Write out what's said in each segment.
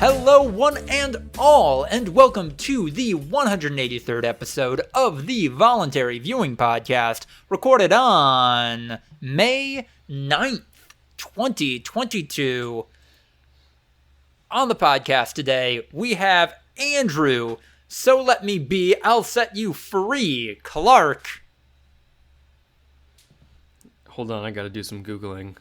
Hello, one and all, and welcome to the 183rd episode of the Voluntary Viewing podcast, recorded on May 9th, 2022. On the podcast today, we have Andrew, So Let Me Be, I'll Set You Free, Clark. Hold on, I gotta do some Googling.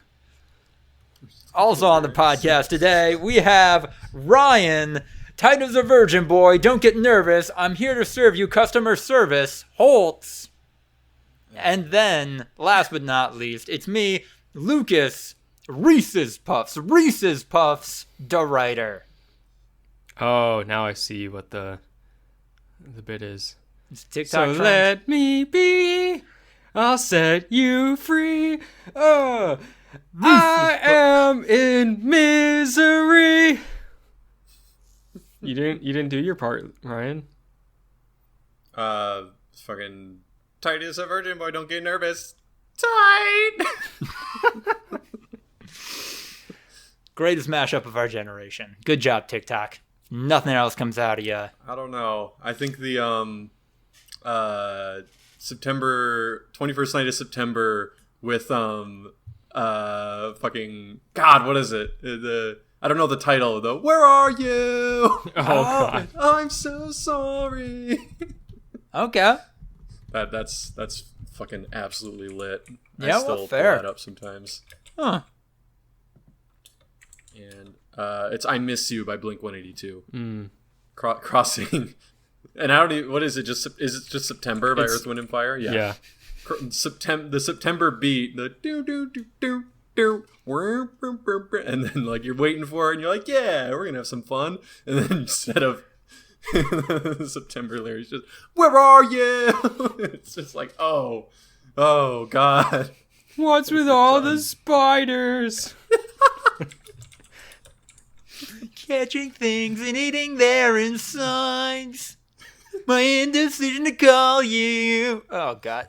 Also on the podcast today, we have Ryan, tight as a virgin boy, don't get nervous, I'm here to serve you customer service, Holtz. And then, last but not least, it's me, Lucas, Reese's Puffs, the writer. Oh, now I see what the bit is. It's TikTok So trend. let me be, I'll set you free. Oh, I am in misery. You didn't do your part, Ryan. Fucking tight as a virgin boy, don't get nervous. Tight! Greatest mashup of our generation. Good job, TikTok. Nothing else comes out of you. I don't know. I think the September 21st night of September with fucking God, what is it? I don't know the title though. Where are you? Oh God. I'm so sorry. Okay. That's fucking absolutely lit. Yeah, I still well, fair. pull that up sometimes. Huh. And it's "I Miss You" by Blink-182. Mm. Crossing. And I don't even, what is it? Is it just September by Earth, Wind and Fire? Yeah. The September beat, the do do do do do, and then like you're waiting for it, and you're like, yeah, we're gonna have some fun. And then instead of the September lyrics, just where are you? It's just like, oh God. What's with all the spiders? Catching things and eating their insides. My indecision to call you. Oh, God.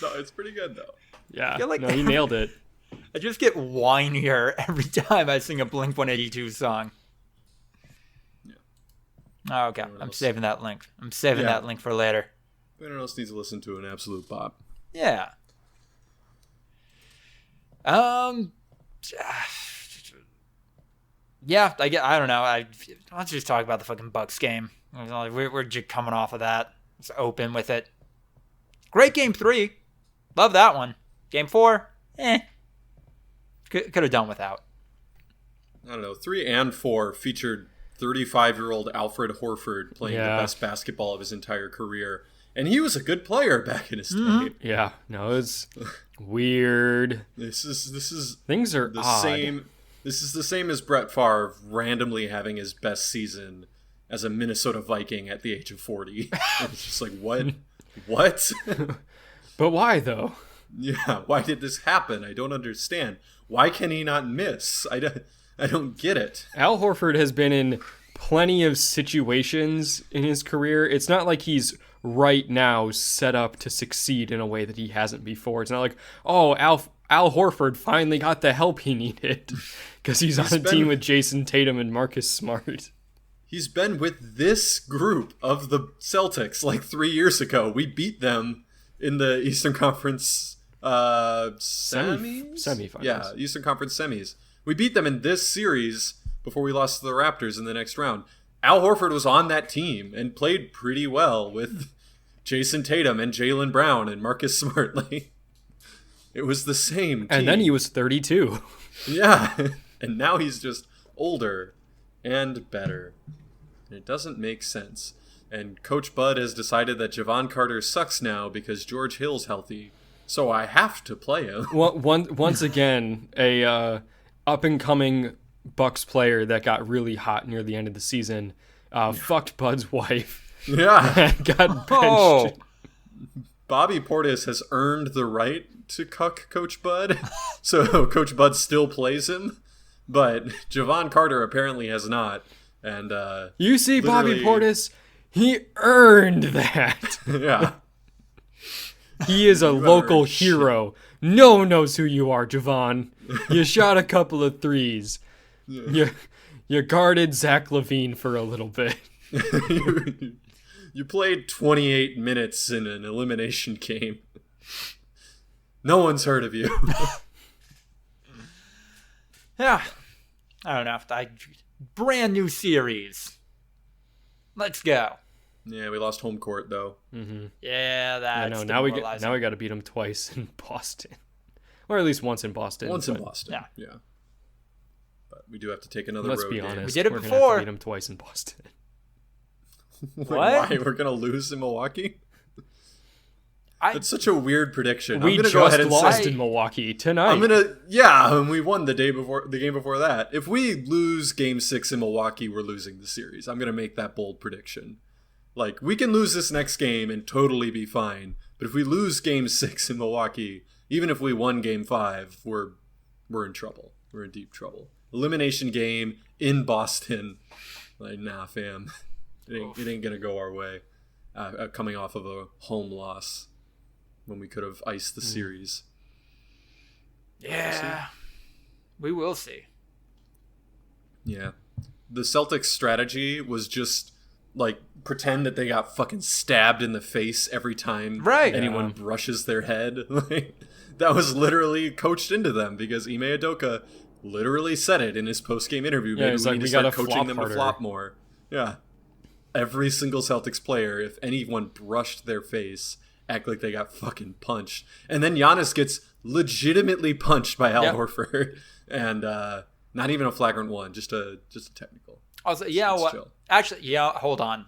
No, it's pretty good though. Yeah. You're like- No, you nailed it. I just get whinier every time I sing a Blink-182 song. Yeah. Oh, okay. Everyone I'm else. saving that link. I'm saving Yeah. that link for later. Everyone else needs to listen to an absolute bop. Yeah. Yeah, I don't know. Let's just talk about the fucking Bucks game. We're just coming off of that. It's open with it. Great game 3. Love that one. Game 4, could have done without. I don't know. 3 and 4 featured 35-year-old Alfred Horford playing the best basketball of his entire career. And he was a good player back in his day. Yeah. No, it's weird. This is Things are the odd. same. This is the same as Brett Favre randomly having his best season as a Minnesota Viking at the age of 40. It's just like, what? What? But why though? Yeah, why did this happen? I don't understand. Why can he not miss? I don't get it. Al Horford has been in plenty of situations in his career. It's not like he's right now set up to succeed in a way that he hasn't before. It's not like, oh, Al Horford finally got the help he needed because he's on a team with Jason Tatum and Marcus Smart. He's been with this group of the Celtics like 3 years ago. We beat them in the Eastern Conference semifinals. Yeah, Eastern Conference semis. We beat them in this series before we lost to the Raptors in the next round. Al Horford was on that team and played pretty well with Jason Tatum and Jaylen Brown and Marcus Smart. Like, it was the same team. And then he was 32. Yeah, and now he's just older and better. It doesn't make sense. And Coach Bud has decided that Javon Carter sucks now because George Hill's healthy. So I have to play him. Once again, a up-and-coming Bucks player that got really hot near the end of the season fucked Bud's wife. Yeah. And got benched. Oh. Bobby Portis has earned the right to cuck Coach Bud. So Coach Bud still plays him. But Javon Carter apparently has not. And You see Bobby literally- Portis? He earned that. yeah. He is a You local earned shit. hero. No one knows who you are, Javon. You shot a couple of threes. You You guarded Zach LaVine for a little bit. You played 28 minutes in an elimination game. No one's heard of you. Yeah. I don't know. Brand new series. Let's go. Yeah, we lost home court though. Mm-hmm. Yeah, that's now we got to beat them twice in Boston, or at least once in Boston. In Boston. Yeah. But we do have to take another road game. Let's be honest. We did it We're before. Gonna have to beat them twice in Boston. What? Why? We're gonna lose in Milwaukee? That's such a weird prediction. We I'm gonna just go ahead and lost say, in Milwaukee tonight. and we won the game before that. If we lose Game 6 in Milwaukee, we're losing the series. I'm gonna make that bold prediction. Like, we can lose this next game and totally be fine. But if we lose Game 6 in Milwaukee, even if we won Game 5, we're in trouble. We're in deep trouble. Elimination game in Boston. Like, nah, fam. It ain't gonna go our way. Coming off of a home loss when we could have iced the series. Yeah. We will see. Yeah. The Celtics' strategy was just, like, pretend that they got fucking stabbed in the face every time anyone brushes their head. Like, that was literally coached into them because Ime Udoka literally said it in his post-game interview. Yeah, Maybe we need to start coaching them harder. to flop more. Yeah. Every single Celtics player, if anyone brushed their face, act like they got fucking punched. And then Giannis gets legitimately punched by Al Horford. And not even a flagrant one, just a technical. Also, chill. Actually, hold on.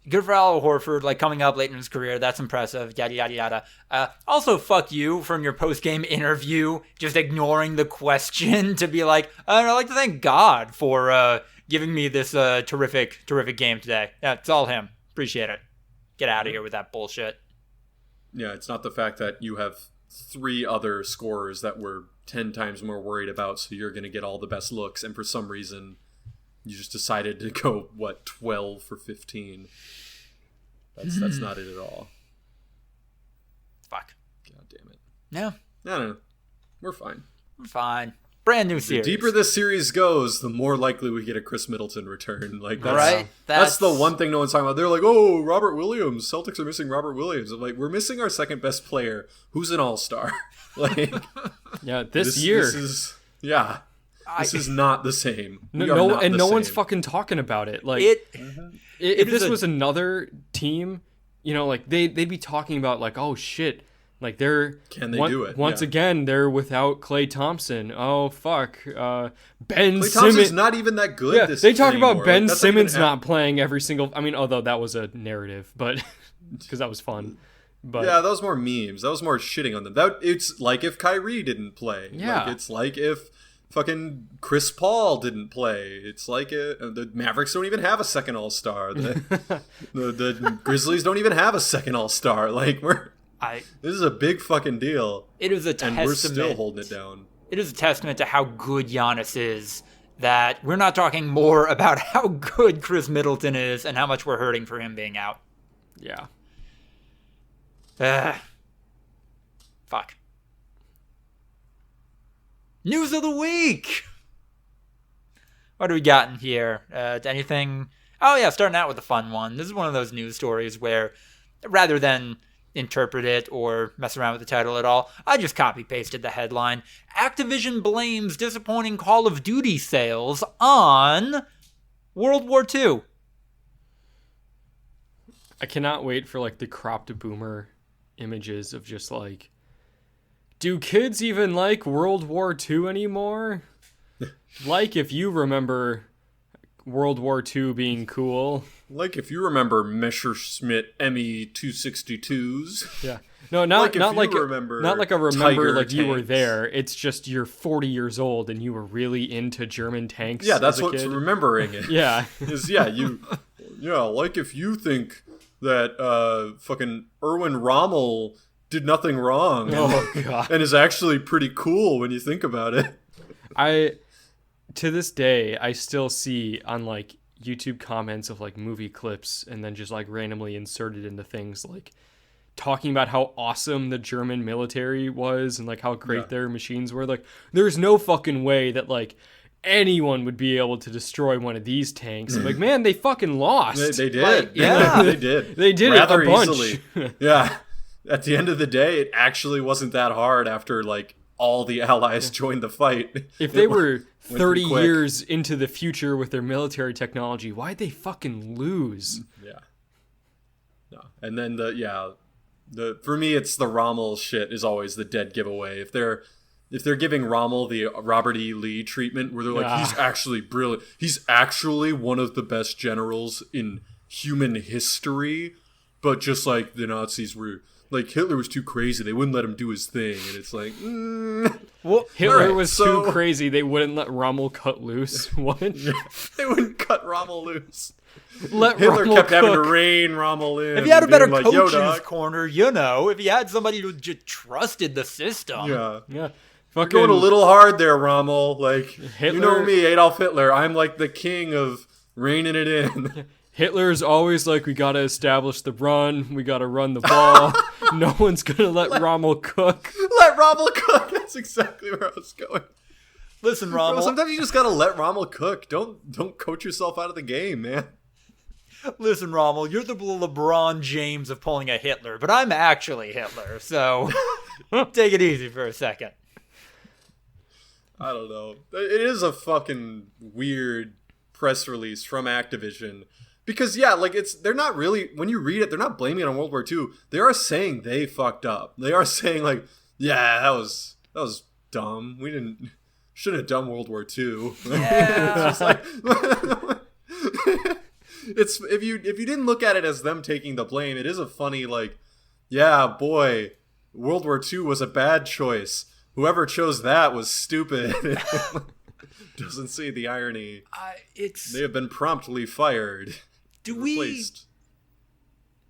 Good for Al Horford, like, coming up late in his career. That's impressive. Yada, yada, yada. Also, fuck you from your post-game interview, just ignoring the question to be like, I'd like to thank God for giving me this terrific game today. Yeah, it's all him. Appreciate it. Get out of here with that bullshit. Yeah, it's not the fact that you have 3 other scorers that we're 10 times more worried about, so you're going to get all the best looks, and for some reason you just decided to go 12 for 15. That's not it at all. Fuck. God damn it. No. We're fine. Brand new series. The deeper this series goes, the more likely we get a Chris Middleton return. Like, that's, right? That's the one thing no one's talking about. They're like, oh, Robert Williams. Celtics are missing Robert Williams. I'm like, we're missing our second best player, who's an all-star. Like, this year. This is not the same. No one's fucking talking about it. Like, if this was another team, like they'd be talking about, like, oh shit, like do it? Once again, they're without Klay Thompson. Oh fuck, Ben Klay Simmons Thompson's not even that good. Yeah, they talk anymore. about Ben Simmons not playing every single. I mean, although that was a narrative, but because that was fun. But yeah, that was more memes. That was more shitting on them. It's like if Kyrie didn't play. Yeah, it's like if fucking Chris Paul didn't play. It's like the Mavericks don't even have a second All-Star. The Grizzlies don't even have a second All-Star. Like, this is a big fucking deal. It is a testament. And we're still holding it down. It is a testament to how good Giannis is that we're not talking more about how good Chris Middleton is and how much we're hurting for him being out. Yeah. Fuck. News of the week. What do we got in here? Anything? Oh yeah, starting out with a fun one. This is one of those news stories where, rather than interpret it or mess around with the title at all, I just copy-pasted the headline. Activision blames disappointing Call of Duty sales on World War II. I cannot wait for, like, the cropped boomer images of just, like, do kids even like World War II anymore? Like, if you remember World War II being cool. Like, if you remember Messerschmitt ME-262s. Yeah. No, not like a remember Tiger like you were tanks. there. It's just you're 40 years old and you were really into German tanks. Yeah, that's as a what's kid. Remembering it. Yeah. Like if you think that fucking Erwin Rommel did nothing wrong. Oh god. And is actually pretty cool when you think about it. To this day, I still see on, like, YouTube comments of, like, movie clips and then just, like, randomly inserted into things, like, talking about how awesome the German military was and, like, how great their machines were. Like, there's no fucking way that, like, anyone would be able to destroy one of these tanks. I'm like, man, they fucking lost. They did. Like, yeah. They did. They did Rather it a bunch. easily. Yeah. At the end of the day, it actually wasn't that hard after, like, all the allies joined the fight. If they were went 30 pretty quick. years into the future with their military technology, why'd they fucking lose? Yeah. No. And then for me, it's the Rommel shit is always the dead giveaway. If they're giving Rommel the Robert E. Lee treatment, where they're like, he's actually brilliant. He's actually one of the best generals in human history, but just like the Nazis were, like Hitler was too crazy. They wouldn't let him do his thing, and it's like, Well, Hitler right, was too crazy. They wouldn't let Rommel cut loose. What? they wouldn't cut Rommel loose. Let Hitler Rommel kept having to cook. rein Rommel in. If you had a better being coach like, in his corner, if you had somebody who just trusted the system. Yeah. Yeah. You're Fucking going a little hard there, Rommel. Like, Hitler- you know me, Adolf Hitler. I'm like the king of reining it in. Hitler's always like, we gotta establish the run. We gotta run the ball. No one's gonna let Rommel cook. Let Rommel cook. That's exactly where I was going. Listen, Bro, Rommel. sometimes you just gotta let Rommel cook. Don't coach yourself out of the game, man. Listen, Rommel. You're the LeBron James of pulling a Hitler, but I'm actually Hitler. So take it easy for a second. I don't know. It is a fucking weird press release from Activision. Because, yeah, like, they're not really, when you read it, they're not blaming it on World War II. They are saying they fucked up. They are saying, like, yeah, that was dumb. We shouldn't have done World War II. Yeah. It's just like, it's, if you didn't look at it as them taking the blame, it is a funny, like, yeah, boy, World War II was a bad choice. Whoever chose that was stupid. Doesn't see the irony. They have been promptly fired. Replaced.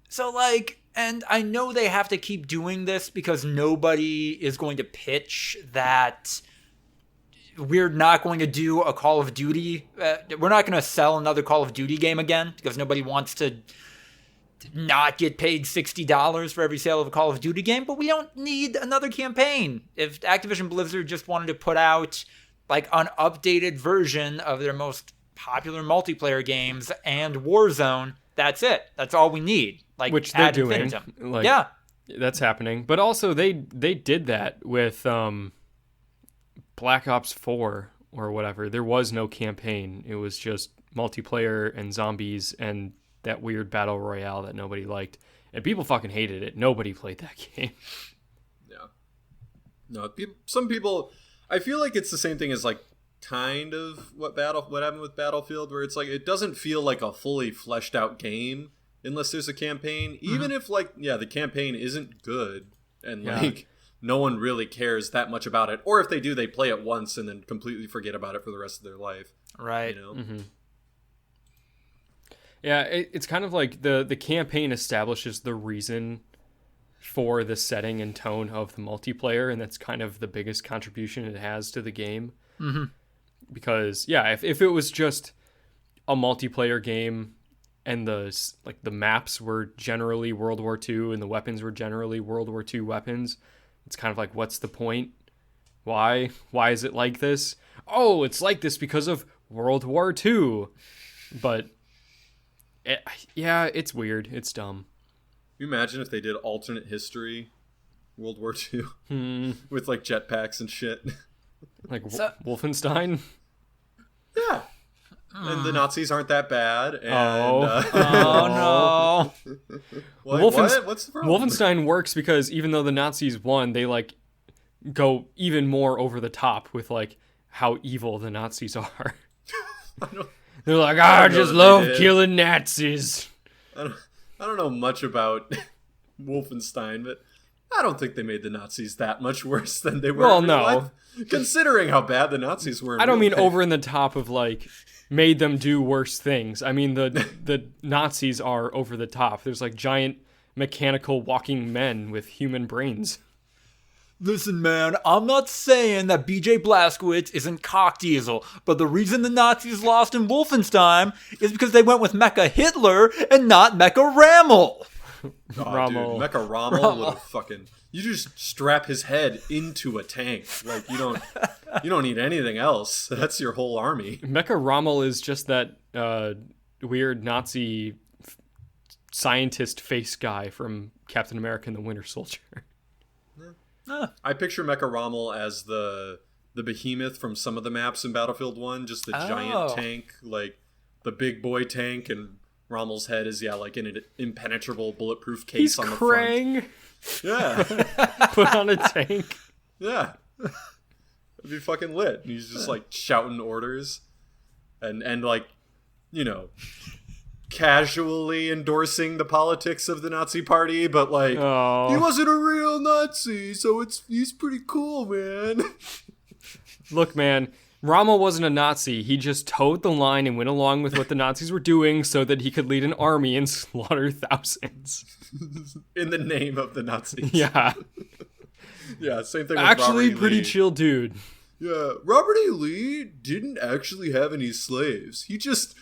So, like, and I know they have to keep doing this because nobody is going to pitch that we're not going to do a Call of Duty. We're not going to sell another Call of Duty game again because nobody wants to not get paid $60 for every sale of a Call of Duty game, but we don't need another campaign. If Activision-Blizzard just wanted to put out like an updated version of their most popular multiplayer games and Warzone, that's it. That's all we need. Like, Which they're ad doing. infinitum. Like, yeah. That's happening. But also, they did that with Black Ops 4 or whatever. There was no campaign. It was just multiplayer and zombies and that weird battle royale that nobody liked. And people fucking hated it. Nobody played that game. Yeah. No, some people... I feel like it's the same thing as, like, kind of what happened with Battlefield, where it's like, it doesn't feel like a fully fleshed out game unless there's a campaign. Even if, like, yeah, the campaign isn't good and, like, no one really cares that much about it. Or if they do, they play it once and then completely forget about it for the rest of their life. Right. You know? Mm-hmm. Yeah, it's kind of like the campaign establishes the reason for the setting and tone of the multiplayer, and that's kind of the biggest contribution it has to the game. Mm-hmm. Because, yeah, if it was just a multiplayer game and the maps were generally World War II and the weapons were generally World War II weapons, it's kind of like, what's the point? Why is it like this? Oh, it's like this because of World War II. But it's weird. It's dumb. Can you imagine if they did alternate history World War II with, like, jetpacks and shit? Like Wolfenstein? Yeah. And the Nazis aren't that bad. And, Oh, no. What's the problem? Wolfenstein works because even though the Nazis won, they, like, go even more over the top with, like, how evil the Nazis are. They're like, I just love killing Nazis. I don't know much about Wolfenstein, but I don't think they made the Nazis that much worse than they were in real life, considering how bad the Nazis were. I don't mean over in the top of, like, made them do worse things. I mean the Nazis are over the top. There's, like, giant mechanical walking men with human brains. Listen, man, I'm not saying that BJ Blazkowicz isn't cock diesel, but the reason the Nazis lost in Wolfenstein is because they went with Mecha Hitler and not Mecha Rommel. Rommel. Dude, Mecha Rommel would have fucking. You just strap his head into a tank. Like you don't need anything else. That's your whole army. Mecha Rommel is just that weird Nazi scientist face guy from Captain America and the Winter Soldier. I picture Mecha Rommel as the behemoth from some of the maps in Battlefield 1, just the giant tank, like the big boy tank, and Rommel's head is like in an impenetrable bulletproof case He's on the Krang. front. Yeah. Put on a tank. Yeah. It'd be fucking lit. And he's just like shouting orders and like, casually endorsing the politics of the Nazi party, but like he wasn't a real Nazi, so he's pretty cool, man. Look, man, Rommel wasn't a Nazi. He just towed the line and went along with what the Nazis were doing so that he could lead an army and slaughter thousands. In the name of the Nazis. Yeah. Yeah, same thing with actually Robert E. pretty Lee. chill dude. Yeah, Robert E. Lee didn't actually have any slaves. He just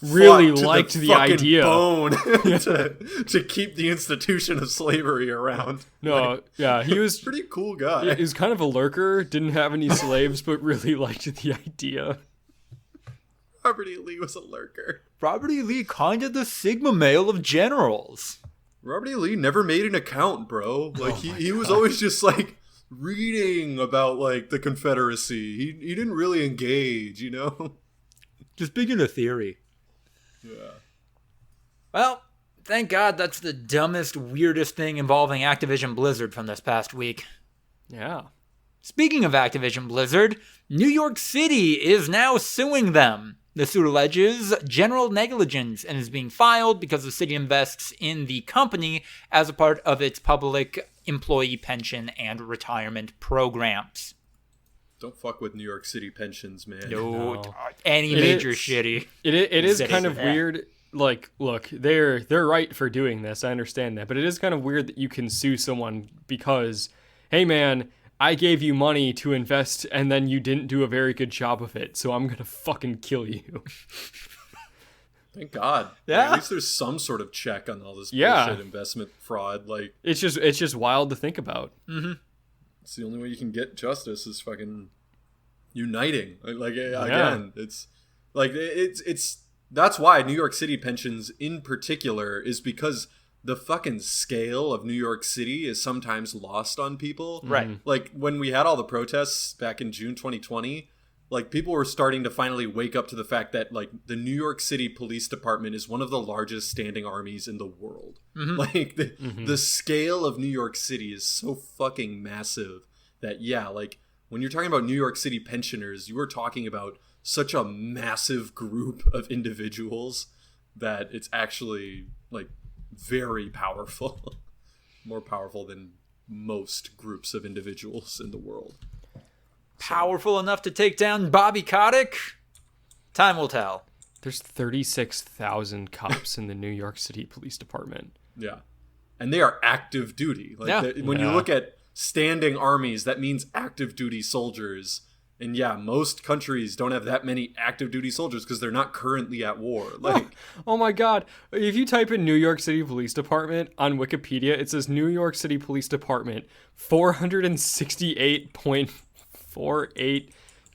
Really fought to liked the the fucking idea. bone to keep the institution of slavery around. No, yeah, he was Pretty cool guy. he was kind of a lurker, didn't have any slaves, but really liked the idea. Robert E. Lee was a lurker. Robert E. Lee, kind of the Sigma male of generals. Robert E. Lee never made an account, bro. Like he was always just like reading about like the Confederacy. He didn't really engage, Just big into theory. Yeah. Well, thank God that's the dumbest, weirdest thing involving Activision-Blizzard from this past week. Yeah. Speaking of Activision-Blizzard, New York City is now suing them. The suit alleges general negligence and is being filed because the city invests in the company as a part of its public employee pension and retirement programs. Don't fuck with New York City pensions, man. No, any major is- shitty. It is kind of Yeah. weird. Like, look, they're right for doing this. I understand that, but it is kind of weird that you can sue someone because, hey man, I gave you money to invest and then you didn't do a very good job of it, so I'm gonna fucking kill you. Thank God. Yeah. At least there's some sort of check on all this Yeah. bullshit investment fraud. Like, It's just wild to think about. it's the only way you can get justice is fucking uniting. Like again, it's like it's that's why New York City pensions in particular is because the fucking scale of New York City is sometimes lost on people. Right. Like when we had all the protests back in June 2020, like people were starting to finally wake up to the fact that like the New York City Police Department is one of the largest standing armies in the world. Like the scale of New York City is so fucking massive that like when you're talking about New York City pensioners, you are talking about such a massive group of individuals that it's actually like very powerful. More powerful than most groups of individuals in the world. Powerful enough to take down Bobby Kotick? Time will tell. There's 36,000 cops in the New York City Police Department. Yeah. And they are active duty. Like Yeah. when you look at standing armies, that means active duty soldiers. And yeah, most countries don't have that many active duty soldiers because they're not currently at war. Like, Oh my god. If you type in New York City Police Department on Wikipedia, it says New York City Police Department,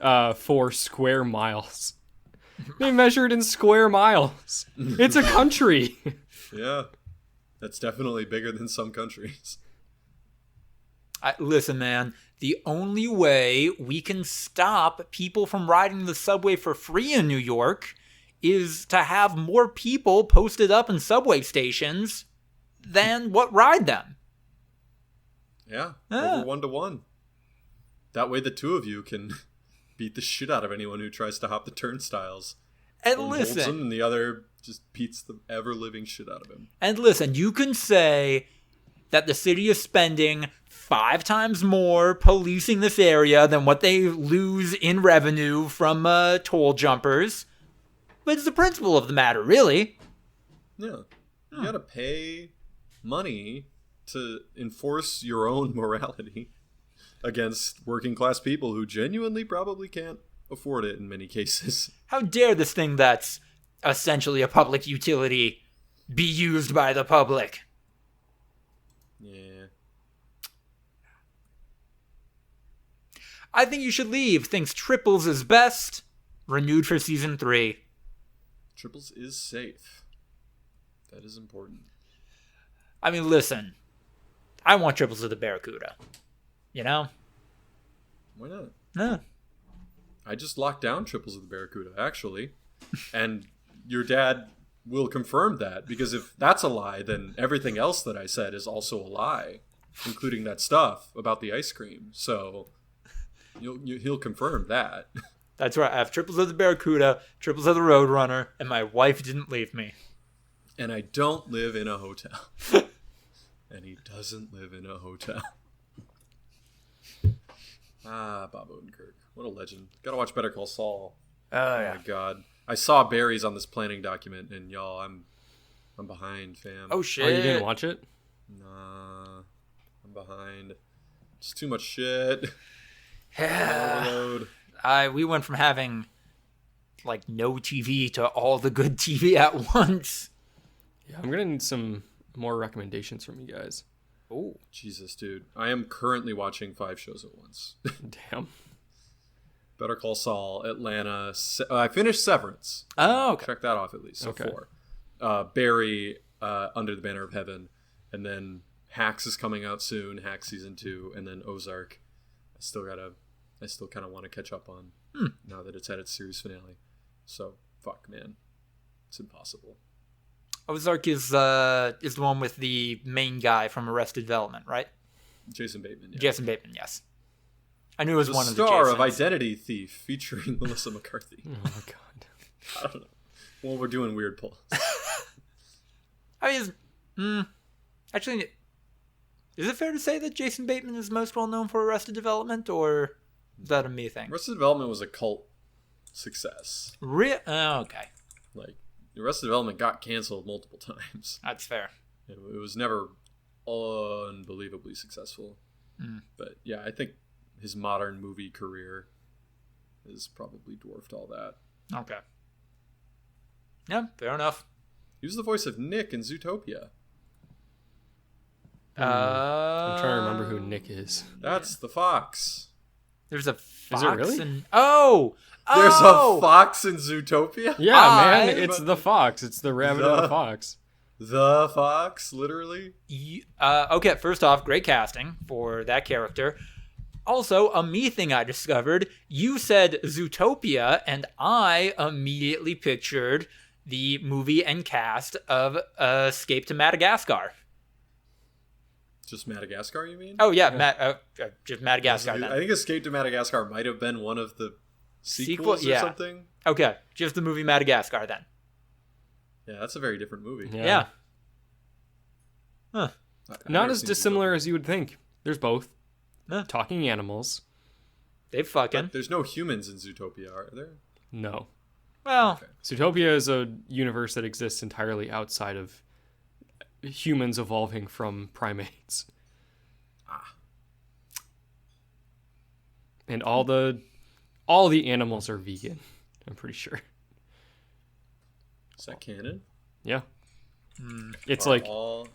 468.484 square miles. They measured in square miles. It's a country. yeah, that's definitely bigger than some countries. Listen, man, the only way we can stop people from riding the subway for free in New York is to have more people posted up in subway stations than what ride them. Yeah, over 1-to-1. That way the two of you can beat the shit out of anyone who tries to hop the turnstiles. And One holds him listen, and the other just beats the ever-living shit out of him. you can say that the city is spending 5 times more policing this area than what they lose in revenue from toll jumpers. But it's the principle of the matter, really. Yeah. You gotta pay money to enforce your own morality against working class people who genuinely probably can't afford it in many cases. How dare this thing that's essentially a public utility be used by the public? Yeah. I think you should leave. Thinks Triples is best. Renewed for season 3. Triples is safe. That is important. I mean, listen. I want Triples of the Barracuda. You know? Why not? No. I just locked down Triples of the Barracuda, actually. And your dad will confirm that, because if that's a lie, then everything else that I said is also a lie, including that stuff about the ice cream. So he'll confirm that. That's right. I have Triples of the Barracuda, Triples of the Roadrunner, and my wife didn't leave me. And I don't live in a hotel. And he doesn't live in a hotel. Bob Odenkirk. What a legend. Gotta watch Better Call Saul. Oh, My God. I saw Barry's on this planning document, and y'all, I'm behind, fam. Oh, shit. Oh, you didn't watch it? Nah. I'm behind. It's too much shit. Yeah. Overload. We went from having, like, no TV to all the good TV at once. Yeah, I'm gonna need some more recommendations from you guys. Oh. Jesus, dude. I am currently watching 5 shows at once. Damn. Better Call Saul, Atlanta. I finished Severance. Oh, okay. Check that off at least. So Okay. 4. Barry, Under the Banner of Heaven. And then Hacks is coming out soon. Hacks season 2. And then Ozark. I still kind of want to catch up on now that it's at its series finale. So, fuck, man. It's impossible. Ozark is the one with the main guy from Arrested Development, right? Jason Bateman, yeah. Jason Bateman, yes. I knew it was The one of the star of Jasons. Identity Thief featuring Melissa McCarthy. Oh my God. I don't know. Well, we're doing weird polls. I mean, actually, is it fair to say that Jason Bateman is most well known for Arrested Development, or is that a me thing? Arrested Development was a cult success. Oh, okay. Like, Arrested Development got canceled multiple times. That's fair. It was never unbelievably successful. But yeah, I think his modern movie career has probably dwarfed all that. Okay. Yeah, fair enough. He was the voice of Nick in Zootopia. I'm trying to remember who Nick is. That's the fox. There's a fox Is it really? in... Oh! There's Oh! a fox in Zootopia? Yeah, I- man, it's the fox. It's the rabbit and the fox. The fox, literally? Okay, first off, great casting for that character. Also, a me thing I discovered, you said Zootopia, and I immediately pictured the movie and cast of Escape to Madagascar. Just Madagascar, you mean? Oh, yeah, just Madagascar I then. think Escape to Madagascar might have been one of the Sequel? sequels or Yeah. something. Okay, just the movie Madagascar then. Yeah, that's a very different movie. Yeah. Huh. I've Not never as seen dissimilar Zootopia. as you would think. There's both. Huh. Talking animals. They fucking... But there's no humans in Zootopia, are there? No. Well, Okay. Zootopia is a universe that exists entirely outside of humans evolving from primates. And all the animals are vegan, I'm pretty sure. Is that canon? Yeah. It's Are like all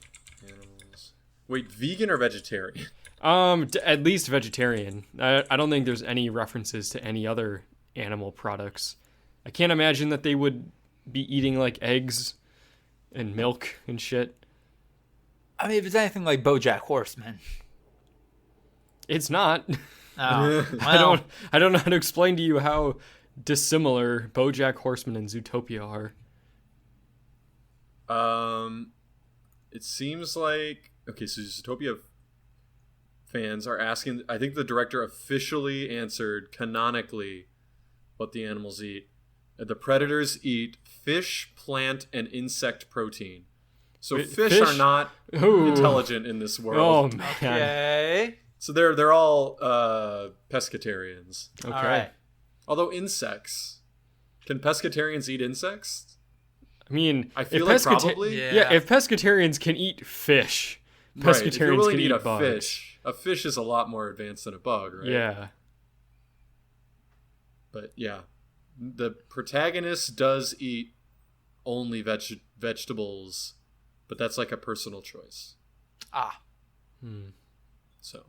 animals. Wait, vegan or vegetarian? at least vegetarian. I don't think there's any references to any other animal products. I can't imagine that they would be eating like eggs and milk and shit. I mean, if it's anything like BoJack Horseman. It's not. Oh, well, I don't know how to explain to you how dissimilar BoJack Horseman and Zootopia are. It seems like okay. So Zootopia fans are asking. I think the director officially answered canonically what the animals eat. The predators eat fish, plant, and insect protein. So Wait, fish fish? are not Ooh. intelligent in this Oh world. man. okay. So they're all pescatarians. Okay. All right. Although insects, can pescatarians eat insects? I mean, I feel if like probably. Yeah. if pescatarians can eat fish, Right, if you're pescatarians willing can to eat eat a bugs. fish. A fish is a lot more advanced than a bug, right? Yeah. But yeah, the protagonist does eat only vegetables, but that's like a personal choice. Ah. So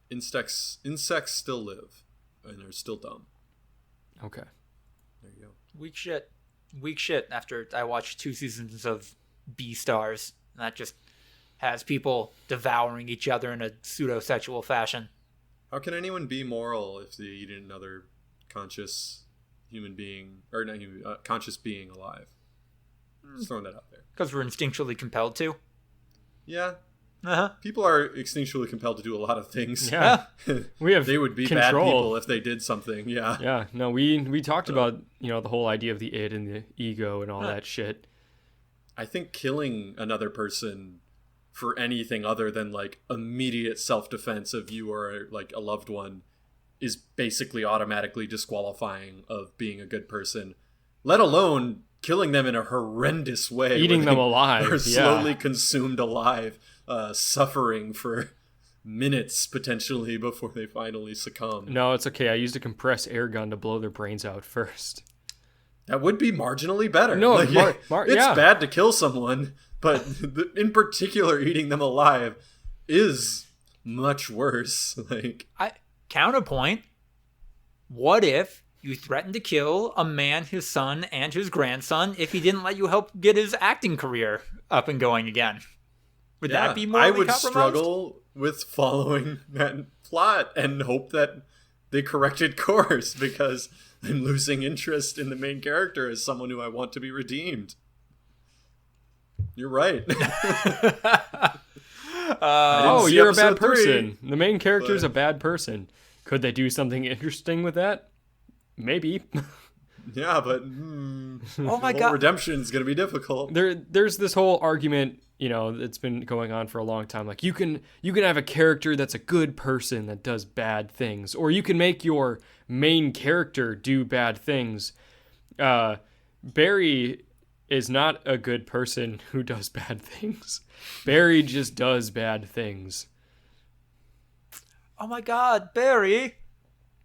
insects still live, and they're still dumb. Okay. There you go. Weak shit after I watched 2 seasons of Beastars. That just has people devouring each other in a pseudo-sexual fashion. How can anyone be moral if they eat another conscious human being, or not human, conscious being alive? Just throwing that out there. Because we're instinctually compelled to. Yeah. Uh-huh. People are instinctually compelled to do a lot of things. Yeah. We have They would be control. bad people if they did something. Yeah. Yeah. No, we talked about, the whole idea of the id and the ego and all that shit. I think killing another person for anything other than like immediate self-defense of you or like a loved one is basically automatically disqualifying of being a good person, let alone killing them in a horrendous way, Eating them alive, or slowly consumed alive, suffering for minutes potentially before they finally succumb. No, it's okay. I used a compressed air gun to blow their brains out first. That would be marginally better. No, like, it's yeah. bad to kill someone, but in particular, eating them alive is much worse. Like, Counterpoint. What if you threatened to kill a man, his son, and his grandson if he didn't let you help get his acting career up and going again? Would that be morally I would compromised? struggle with following that plot and hope that they corrected course, because I'm losing interest in the main character as someone who I want to be redeemed. You're right. You're a bad episode 3, person. The main character is a bad person. Could they do something interesting with that? Maybe. Yeah, but Oh my the god. whole redemption is going to be difficult. There's this whole argument, that's been going on for a long time. Like you can have a character that's a good person that does bad things, or you can make your main character do bad things. Barry is not a good person who does bad things. Barry just does bad things. Oh my god, Barry.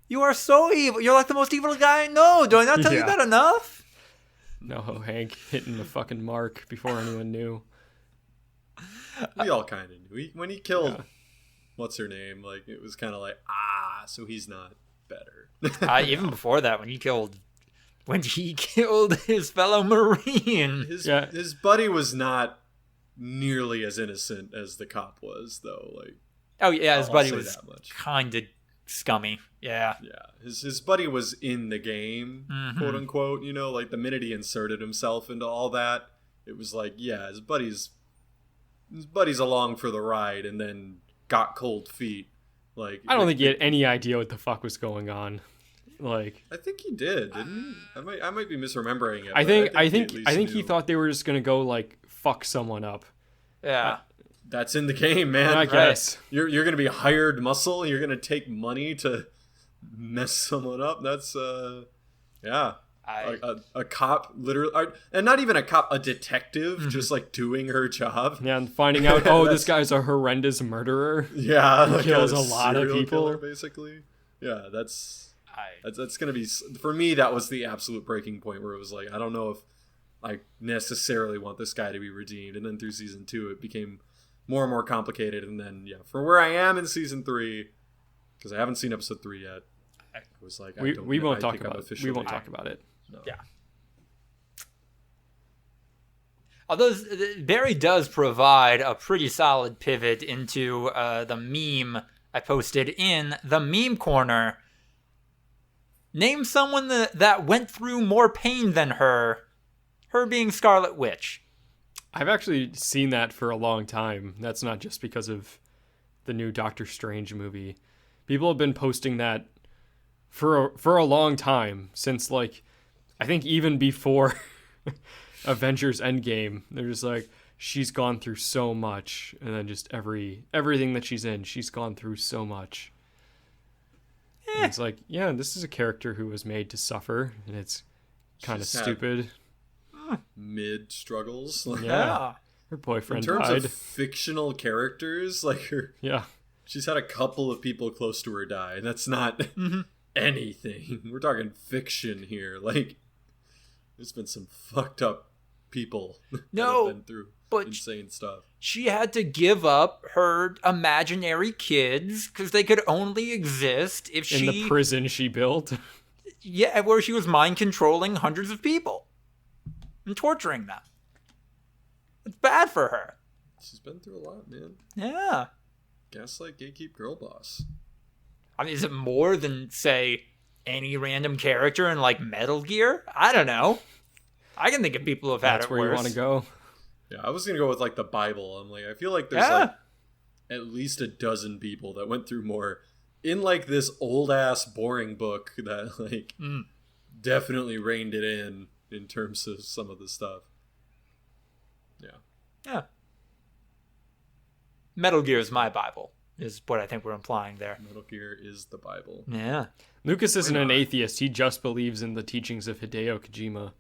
You are so evil. You're like the most evil guy I know. Do I not tell you that enough? No, Hank hitting the fucking mark before anyone knew. We all kind of knew. When he killed, what's her name? Like, it was kind of like, so he's not better. Even before that, when he killed his fellow Marine. His buddy was not nearly as innocent as the cop was, though. Like, oh yeah, his I'll buddy say was that much. kind of scummy. Yeah. His buddy was in the game, quote unquote. Like the minute he inserted himself into all that, it was like, yeah, his buddy's along for the ride, and then got cold feet. Like, I don't think he had any idea what the fuck was going on. Like, I think he did, didn't he? I might be misremembering it. I think he knew. thought they were just gonna go like fuck someone up. Yeah. That's in the game, man. I guess. You're gonna be hired muscle. You're gonna take money to mess someone up. That's a cop, literally, and not even a cop, a detective, just like doing her job. Yeah, and finding out, this guy's a horrendous murderer. Yeah, like kills a lot of serial people. killer, basically. Yeah, that's gonna be, for me, that was the absolute breaking point where it was like, I don't know if I necessarily want this guy to be redeemed. And then through season 2, it became more and more complicated. And then, for where I am in season 3, because I haven't seen episode 3 yet, I was like, we won't talk about it. We won't talk about it. No. Yeah. Although Barry does provide a pretty solid pivot into the meme I posted in the meme corner. Name someone that went through more pain than her being Scarlet Witch. I've actually seen that for a long time. That's not just because of the new Doctor Strange movie. People have been posting that for a long time, since like I think even before Avengers Endgame. They're just like, she's gone through so much, and then just everything that she's in, she's gone through so much. And it's like, yeah, this is a character who was made to suffer, and it's kind of stupid. Mid struggles. Yeah. Her boyfriend in terms died. of fictional characters, like she's had a couple of people close to her die, and that's not anything. We're talking fiction here. Like, there's been some fucked up people that have been through insane stuff. she had to give up her imaginary kids because they could only exist if In the prison she built. Yeah, where she was mind controlling hundreds of people and torturing them. It's bad for her. She's been through a lot, man. Yeah. Gaslight, gatekeep, girl boss. I mean, is it more than, say, any random character in, like, Metal Gear? I don't know. I can think of people who have had That's it where worse. you want to go. Yeah, I was going to go with, like, the Bible. I'm like, I feel like there's, like, at least a dozen people that went through more in, like, this old-ass, boring book that, like, definitely reined it in terms of some of the stuff. Yeah. Yeah. Metal Gear is my Bible, is what I think we're implying there. Metal Gear is the Bible. Yeah. Lucas isn't an atheist. He just believes in the teachings of Hideo Kojima.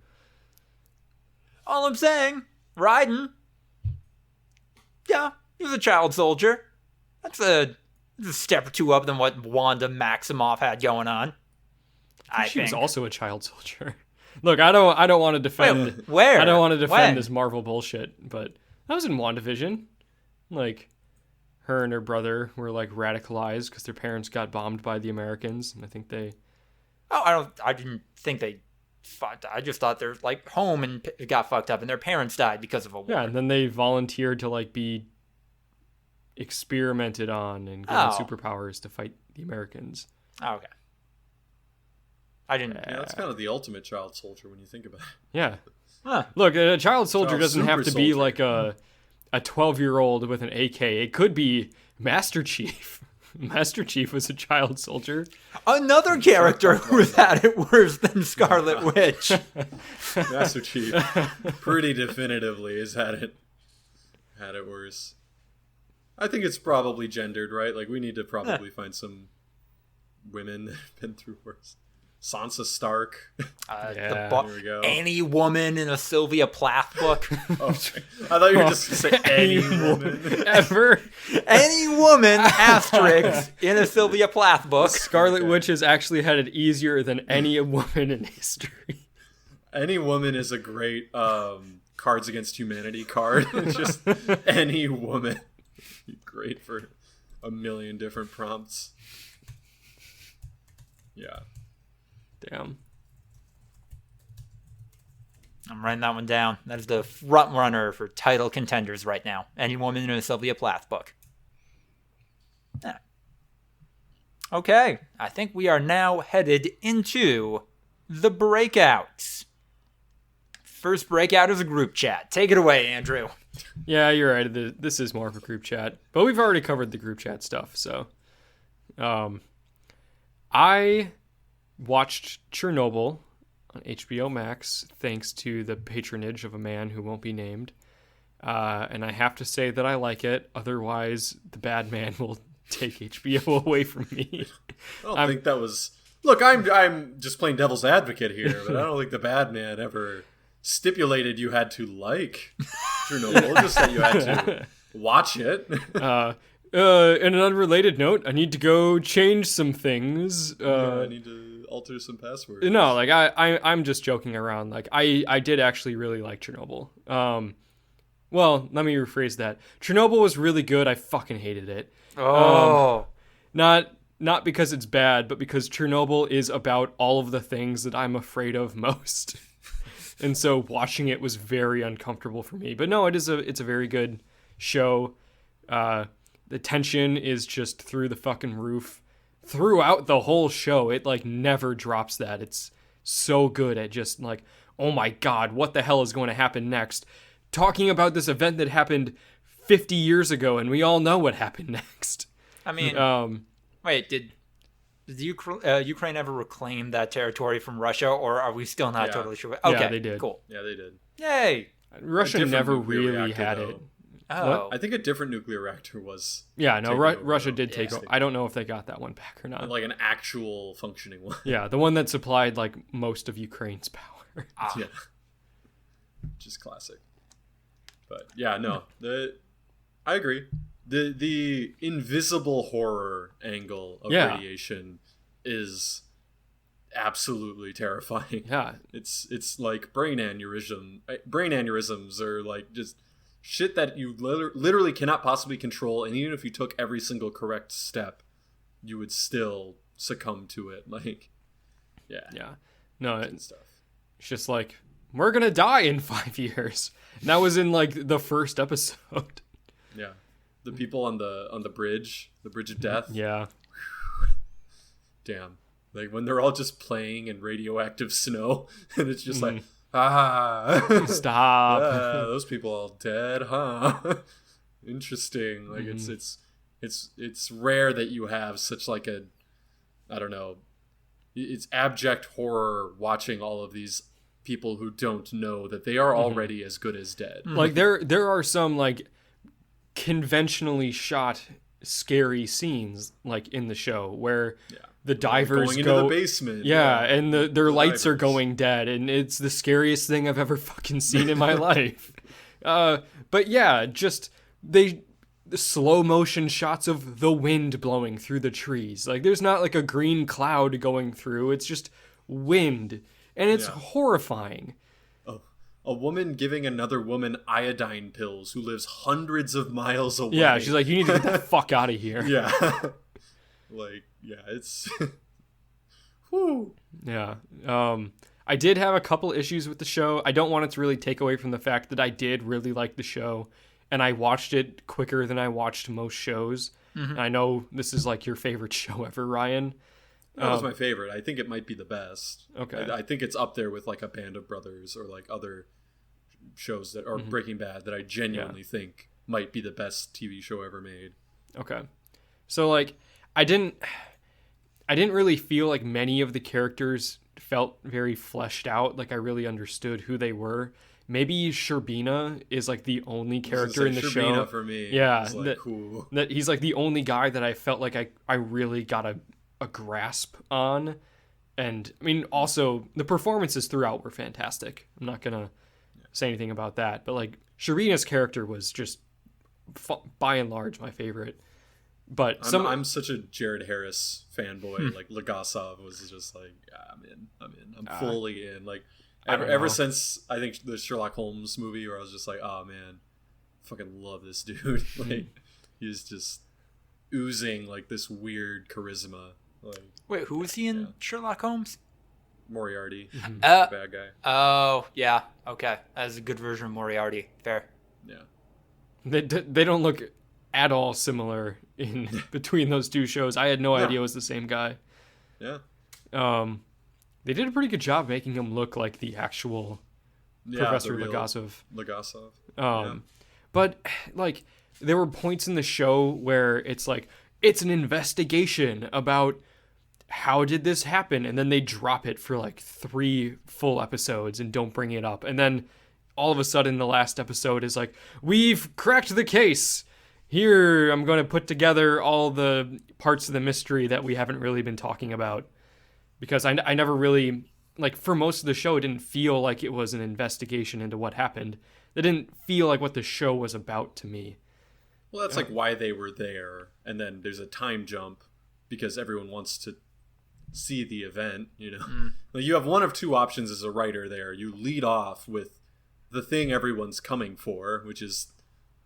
All I'm saying, Raiden, yeah, he was a child soldier. That's a step or two up than what Wanda Maximoff had going on. She was also a child soldier. Look, I don't want to defend. Wait, where? I don't want to defend When? this Marvel bullshit, but that was in WandaVision. Like, her and her brother were like radicalized because their parents got bombed by the Americans, and I think they. Oh, I didn't think they. I just thought they're like home and got fucked up, and their parents died because of a war. Yeah, and then they volunteered to like be experimented on and given superpowers to fight the Americans. Oh, okay. I didn't. Yeah, that's kind of the ultimate child soldier when you think about it. Yeah. Huh. Look, a child soldier Child doesn't have super to be soldier. like a 12-year-old with an AK. It could be Master Chief. Master Chief was a child soldier. Another character who's had it worse than Scarlet Witch. Master Chief pretty definitively has had it worse. I think it's probably gendered, right? Like, we need to probably find some women that have been through worse. Sansa Stark. Yeah, there we go. Any woman in a Sylvia Plath book. Oh, sorry. I thought you were just going to say any woman. Ever. Any woman, asterisk, in a Sylvia Plath book. Scarlet Witch has actually had it easier than any woman in history. Any woman is a great Cards Against Humanity card. Just any woman. Great for a million different prompts. Yeah. Damn. I'm writing that one down. That is the front runner for title contenders right now. Any woman in a Sylvia Plath book. Yeah. Okay, I think we are now headed into the breakouts. First breakout is a group chat. Take it away, Andrew. Yeah, you're right. This is more of a group chat. But we've already covered the group chat stuff, so. I watched Chernobyl on HBO Max thanks to the patronage of a man who won't be named. And I have to say that I like it. Otherwise, the bad man will take HBO away from me. I don't think that was... Look, I'm just playing devil's advocate here, but I don't think the bad man ever stipulated you had to like Chernobyl, just that you had to watch it. In an unrelated note, I need to go change some things. I need to alter some passwords. No, like I'm just joking around. Like I did actually really like Chernobyl. Well, let me rephrase that. Chernobyl was really good. I fucking hated it. Oh. Not because it's bad, but because Chernobyl is about all of the things that I'm afraid of most. And so watching it was very uncomfortable for me. But no, it's a very good show. The tension is just through the fucking roof throughout the whole show. It like never drops that. It's so good at just like, oh my God, what the hell is going to happen next? Talking about this event that happened 50 years ago, and we all know what happened next. I mean, wait, did Ukraine ever reclaim that territory from Russia, or are we still not totally sure? Okay, yeah, they did. Cool. Yeah, they did. Yay. Russia never really reactor, had though. it. Oh. I think a different nuclear reactor was... Yeah, no, taken over, Russia though. did take over. I don't know if they got that one back or not. Like an actual functioning one. Yeah, the one that supplied like most of Ukraine's power. Yeah. Just classic. But yeah, no. I agree. The invisible horror angle of radiation is absolutely terrifying. Yeah. It's like brain aneurysms are like just shit that you literally cannot possibly control, and even if you took every single correct step, you would still succumb to it. Like, Yeah. No, and stuff. it's just like, we're gonna die in 5 years. And that was in like the first episode. Yeah, the people on the bridge of death. Yeah. Damn. Like when they're all just playing in radioactive snow, and it's just like, Stop. those people all dead, huh? Interesting. Like it's rare that you have such like a, I don't know, it's abject horror watching all of these people who don't know that they are already as good as dead. Like there are some like conventionally shot scary scenes like in the show where the divers going into the basement. And their lights are going dead, and it's the scariest thing I've ever fucking seen in my life. But yeah, just the slow motion shots of the wind blowing through the trees. Like there's not like a green cloud going through, it's just wind, and it's horrifying. A woman giving another woman iodine pills who lives hundreds of miles away. Yeah, she's like, you need to get the fuck out of here. Yeah. Like, yeah, it's... Whew. Yeah. I did have a couple issues with the show. I don't want it to really take away from the fact that I did really like the show, and I watched it quicker than I watched most shows. And I know this is like your favorite show ever, Ryan. That was my favorite. I think it might be the best. Okay. I think it's up there with like a Band of Brothers or like other shows that are Breaking Bad that I genuinely think might be the best TV show ever made. Okay. So like I didn't really feel like many of the characters felt very fleshed out. Like I really understood who they were. Maybe Sherbina is like the only character in the show. Sherbina for me. Yeah. Like, cool. That he's like the only guy that I felt like I really got a grasp on. And I mean, also the performances throughout were fantastic. I'm not gonna say anything about that, but like Sherbina's character was just by and large my favorite. But I'm such a Jared Harris fanboy. Like Legasov was just like, I'm fully in. Like ever since I think the Sherlock Holmes movie, where I was just like, oh man, fucking love this dude. Like he's just oozing like this weird charisma. Like, wait, who was he in Sherlock Holmes? Moriarty, the bad guy. Oh yeah, okay, that's a good version of Moriarty. Fair. Yeah, they don't look at all similar in between those two shows. I had no idea it was the same guy. Yeah. They did a pretty good job making him look like the actual Professor Legasov. But like there were points in the show where it's like it's an investigation about how did this happen, and then they drop it for like 3 full episodes and don't bring it up, and then all of a sudden the last episode is like, we've cracked the case. Here, I'm going to put together all the parts of the mystery that we haven't really been talking about. Because I never really, like, for most of the show, it didn't feel like it was an investigation into what happened. It didn't feel like what the show was about to me. Well, that's like why they were there. And then there's a time jump because everyone wants to see the event, you know? Like, you have one of two options as a writer there. You lead off with the thing everyone's coming for, which is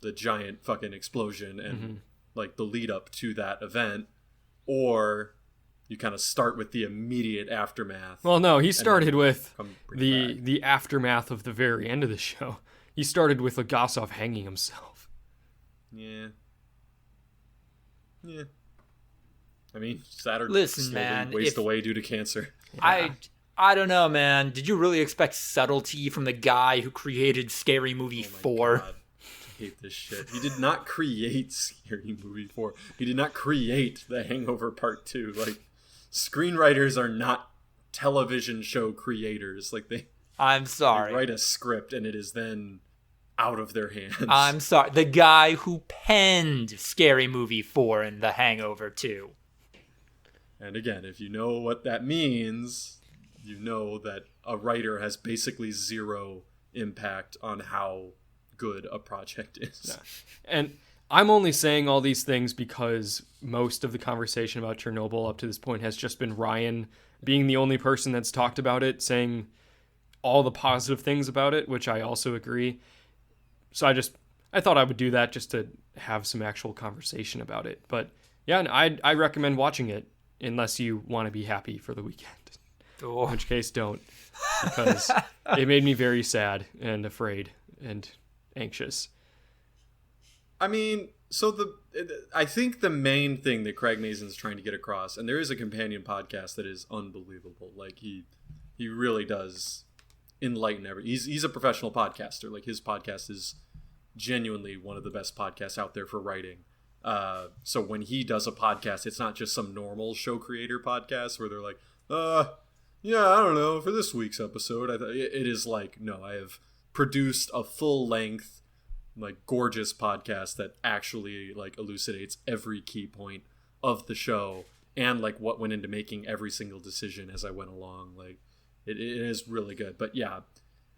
the giant fucking explosion and like the lead up to that event, or you kind of start with the immediate aftermath. Well, no, he started with the aftermath of the very end of the show. He started with Legasov hanging himself. Yeah. I mean, Saturn waste away due to cancer. Yeah. I don't know, man. Did you really expect subtlety from the guy who created Scary Movie 4? God. I hate this shit. He did not create Scary Movie 4. He did not create The Hangover Part 2. Like, screenwriters are not television show creators. Like, I'm sorry. They write a script and it is then out of their hands. I'm sorry. The guy who penned Scary Movie 4 and The Hangover 2. And again, if you know what that means, you know that a writer has basically zero impact on how good a project is. Yeah. And I'm only saying all these things because most of the conversation about Chernobyl up to this point has just been Ryan being the only person that's talked about it, saying all the positive things about it, which I also agree. So I thought I would do that just to have some actual conversation about it. But yeah, I recommend watching it unless you want to be happy for the weekend. Oh. In which case, don't, because it made me very sad and afraid and anxious. I mean, I think the main thing that Craig Mazin's trying to get across, and there is a companion podcast that is unbelievable. Like he really does enlighten he's a professional podcaster. Like his podcast is genuinely one of the best podcasts out there for writing. So when he does a podcast, it's not just some normal show creator podcast where they're like, yeah, I don't know, for this week's episode, it is like, no, I have produced a full length, like gorgeous podcast that actually like elucidates every key point of the show and like what went into making every single decision as I went along. Like it is really good. But yeah,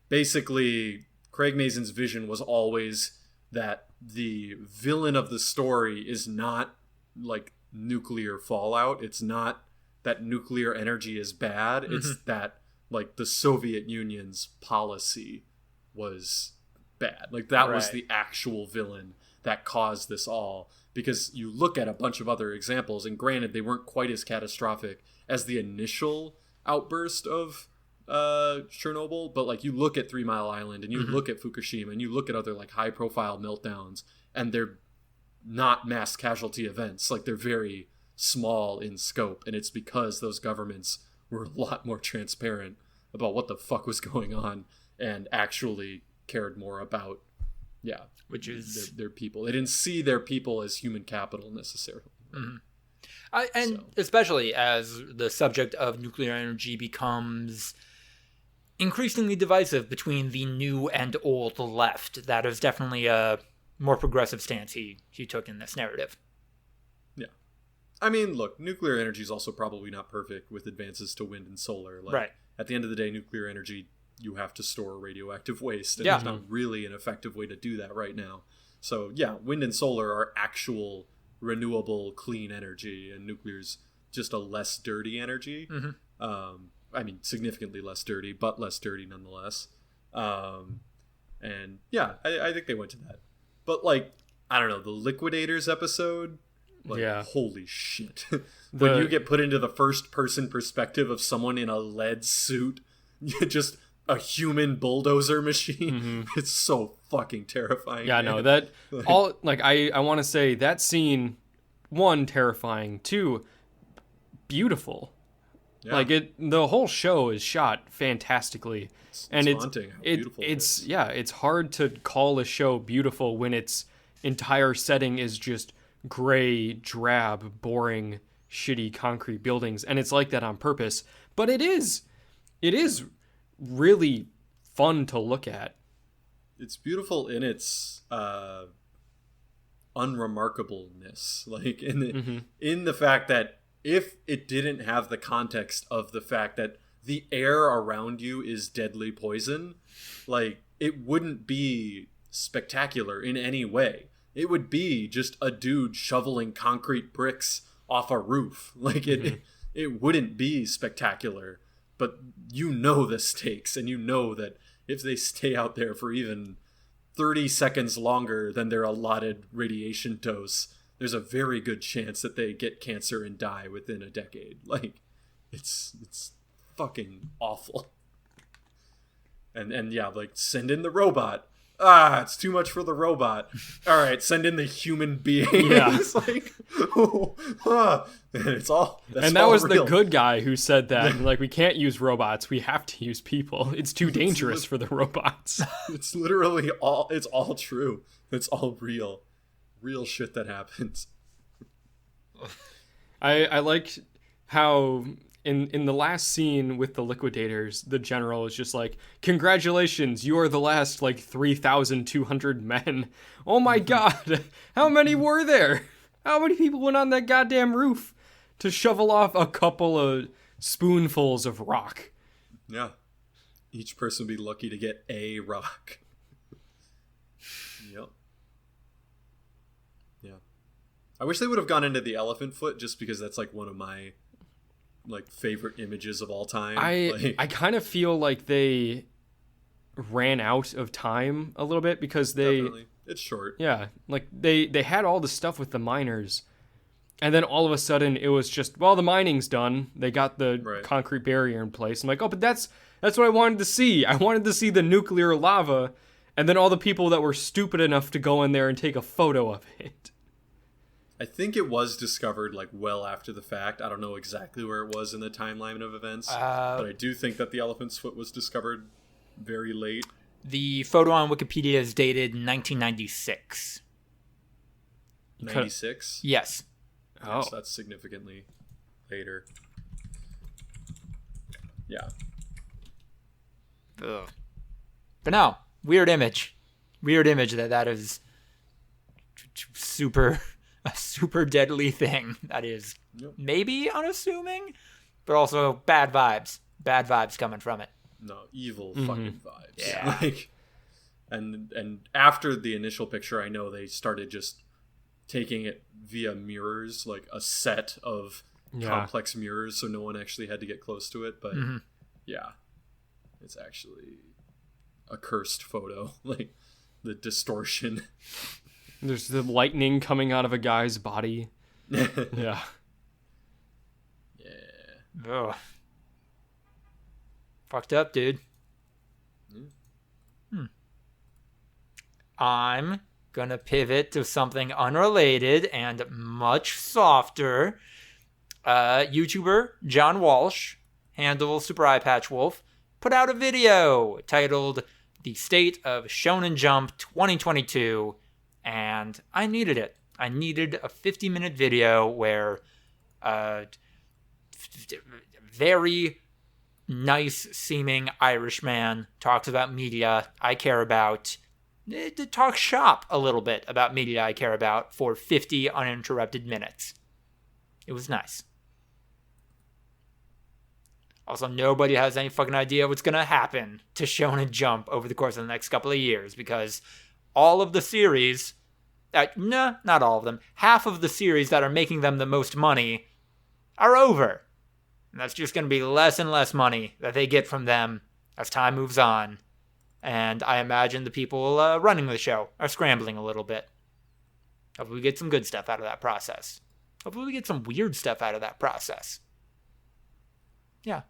basically Craig Mazin's vision was always that the villain of the story is not like nuclear fallout. It's not that nuclear energy is bad. Mm-hmm. It's that like the Soviet Union's policy was bad. Like that was the actual villain that caused this all. Because you look at a bunch of other examples, and granted, they weren't quite as catastrophic as the initial outburst of Chernobyl, but like you look at 3 Mile Island and you look at Fukushima and you look at other like high profile meltdowns, and they're not mass casualty events. Like they're very small in scope, and it's because those governments were a lot more transparent about what the fuck was going on and actually cared more about which is their people. They didn't see their people as human capital necessarily. Especially as the subject of nuclear energy becomes increasingly divisive between the new and old left. That is definitely a more progressive stance he took in this narrative. Yeah. I mean, look, nuclear energy is also probably not perfect with advances to wind and solar. Like, at the end of the day, nuclear energy, you have to store radioactive waste, and there's not really an effective way to do that right now. So, yeah, wind and solar are actual renewable, clean energy, and nuclear's just a less dirty energy. I mean, significantly less dirty, but less dirty nonetheless. And yeah, I think they went to that. But like, I don't know, the Liquidators episode, like, holy shit. When you get put into the first person perspective of someone in a lead suit, just a human bulldozer machine, it's so fucking terrifying. Yeah, no, that all like I want to say that scene, 1, terrifying, 2, beautiful. Yeah. Like the whole show is shot fantastically, and it's haunting how beautiful it is. It's hard to call a show beautiful when its entire setting is just gray, drab, boring, shitty concrete buildings, and it's like that on purpose. But it is really fun to look at. It's beautiful in its unremarkableness, like in the fact that if it didn't have the context of the fact that the air around you is deadly poison, like it wouldn't be spectacular in any way. It would be just a dude shoveling concrete bricks off a roof. Like it wouldn't be spectacular. But you know the stakes, and you know that if they stay out there for even 30 seconds longer than their allotted radiation dose, there's a very good chance that they get cancer and die within a decade. Like, it's fucking awful. And yeah, like, send in the robot. It's too much for the robot. All right, send in the human being. Yeah. It's like, it's all. And that was real. The good guy who said that. Like, we can't use robots. We have to use people. It's too dangerous for the robots. It's literally all. It's all true. It's all real. Real shit that happens. I liked how in the last scene with the liquidators, the general is just like, congratulations, you are the last like 3,200 men. Oh my god, how many were there? How many people went on that goddamn roof to shovel off a couple of spoonfuls of rock? Yeah, each person would be lucky to get a rock. Yep. Yeah. I wish they would have gone into the elephant foot, just because that's like one of my like favorite images of all time. I kind of feel like they ran out of time a little bit, because they It's short. Yeah, like they had all the stuff with the miners, and then all of a sudden it was just, well, the mining's done. They got the concrete barrier in place. I'm like, oh, but that's what I wanted to see. I wanted to see the nuclear lava, and then all the people that were stupid enough to go in there and take a photo of it. I think it was discovered like well after the fact. I don't know exactly where it was in the timeline of events, but I do think that the elephant's foot was discovered very late. The photo on Wikipedia is dated 1996. 96? Yes. Oh. So that's significantly later. Yeah. Ugh. But no, weird image. Weird image that is a super deadly thing. That is maybe unassuming, but also bad vibes. Bad vibes coming from it. No, evil fucking vibes. Yeah. Like, and after the initial picture, I know they started just taking it via mirrors, like a set of complex mirrors, so no one actually had to get close to it. But yeah, it's actually a cursed photo. Like the distortion. There's the lightning coming out of a guy's body. Yeah. Yeah. Ugh. Fucked up, dude. I'm gonna pivot to something unrelated and much softer. YouTuber John Walsh, handle Super Eye Patch Wolf, put out a video titled The State of Shonen Jump 2022, and I needed it. I needed a 50-minute video where very nice seeming Irishman talks about media I care about, to talk shop a little bit about media I care about for 50 uninterrupted minutes. It was nice. Also, nobody has any fucking idea what's going to happen to Shonen Jump over the course of the next couple of years, because all of the series, not all of them, half of the series that are making them the most money are over. And that's just going to be less and less money that they get from them as time moves on. And I imagine the people running the show are scrambling a little bit. Hopefully we get some good stuff out of that process. Hopefully we get some weird stuff out of that process. Yeah.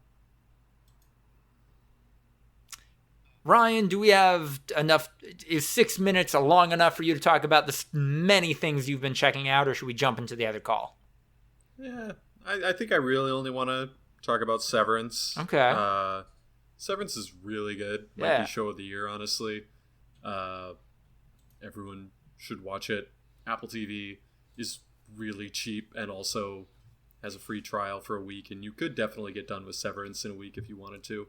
Ryan, do we have enough? Is 6 minutes long enough for you to talk about the many things you've been checking out, or should we jump into the other call? Yeah, I think I really only want to talk about Severance. Okay. Severance is really good. Might be show of the year, honestly. Everyone should watch it. Apple TV is really cheap and also has a free trial for a week, and you could definitely get done with Severance in a week if you wanted to.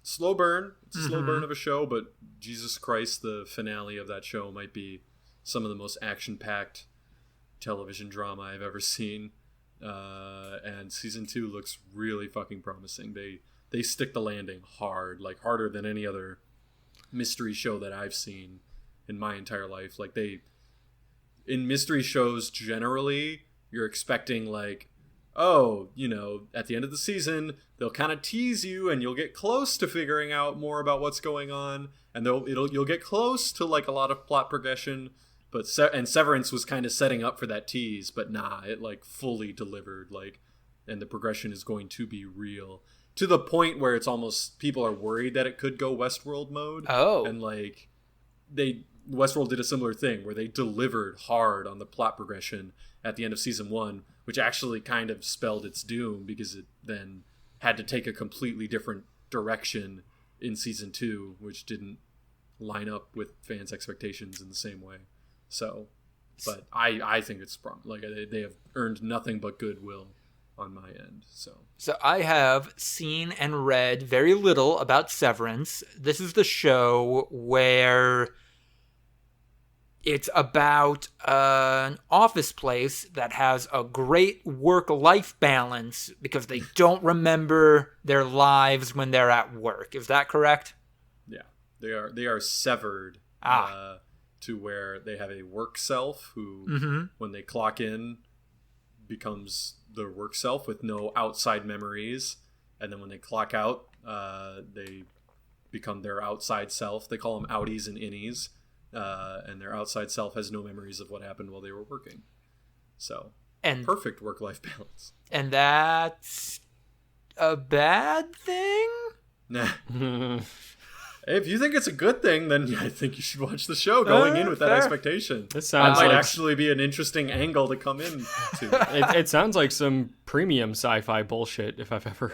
Slow burn. It's a slow burn of a show, but Jesus Christ, the finale of that show might be some of the most action-packed television drama I've ever seen. And season 2 looks really fucking promising. They stick the landing hard, like harder than any other mystery show that I've seen in my entire life. Like in mystery shows generally, you're expecting like, oh, at the end of the season, they'll kind of tease you and you'll get close to figuring out more about what's going on, and you'll get close to like a lot of plot progression. But Severance was kind of setting up for that tease, but nah, it like fully delivered, like, and the progression is going to be real to the point where it's almost, people are worried that it could go Westworld mode. Oh. And like Westworld did a similar thing where they delivered hard on the plot progression at the end of season 1, which actually kind of spelled its doom because it then had to take a completely different direction in season 2, which didn't line up with fans' expectations in the same way. So, but I think it's like they have earned nothing but goodwill on my end. So I have seen and read very little about Severance. This is the show where it's about an office place that has a great work-life balance because they don't remember their lives when they're at work. Is that correct? Yeah, they are severed to where they have a work self who, when they clock in, becomes their work self with no outside memories, and then when they clock out, they become their outside self. They call them outies and innies. and their outside self has no memories of what happened while they were working. So, And perfect work-life balance. and that's a bad thing? Nah. If you think it's a good thing, then I think you should watch the show going in with that fair. expectation. This sounds That might like actually be an interesting angle to come in to. it sounds like some premium sci-fi bullshit if I've ever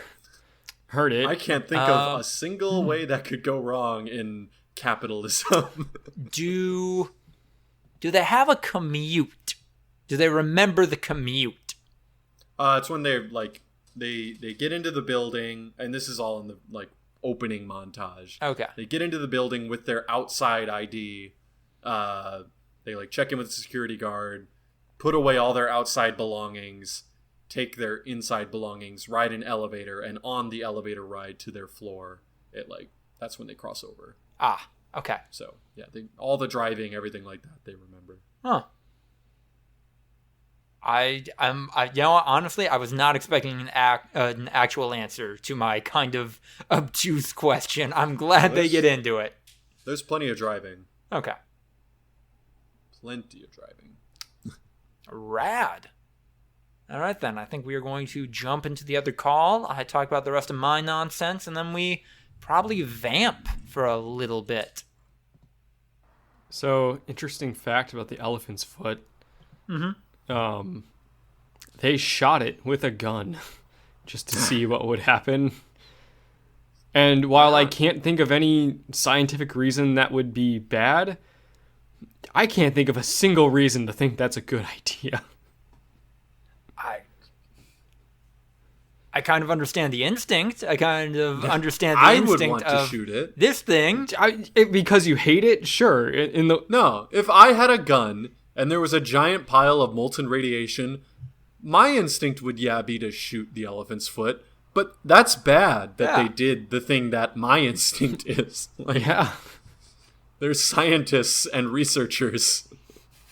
heard it. I can't think of a single way that could go wrong in capitalism. Do they have a commute? Do they remember the commute? It's when they're they get into the building, and this is all in the opening montage. Okay. They get into the building with their outside ID. They check in with the security guard, put away all their outside belongings, take their inside belongings, ride an elevator, and on the elevator ride to their floor, that's when they cross over. Ah, okay. So yeah, all the driving, everything like that, they remember. Huh. Honestly, I was not expecting an actual answer to my kind of obtuse question. I'm glad they get into it. There's plenty of driving. Okay. Plenty of driving. Rad. All right, then. I think we are going to jump into the other call. I talk about the rest of my nonsense, and then we probably vamp for a little bit. So, interesting fact about the elephant's foot. Mm-hmm. They shot it with a gun just to see what would happen. And while I can't think of any scientific reason that would be bad, I can't think of a single reason to think that's a good idea. I kind of understand the instinct. I kind of understand the I instinct would want to of shoot it. this thing. Because you hate it? Sure. No, if I had a gun and there was a giant pile of molten radiation, my instinct would be to shoot the elephant's foot. But that's bad that they did the thing that my instinct is. Yeah. There's scientists and researchers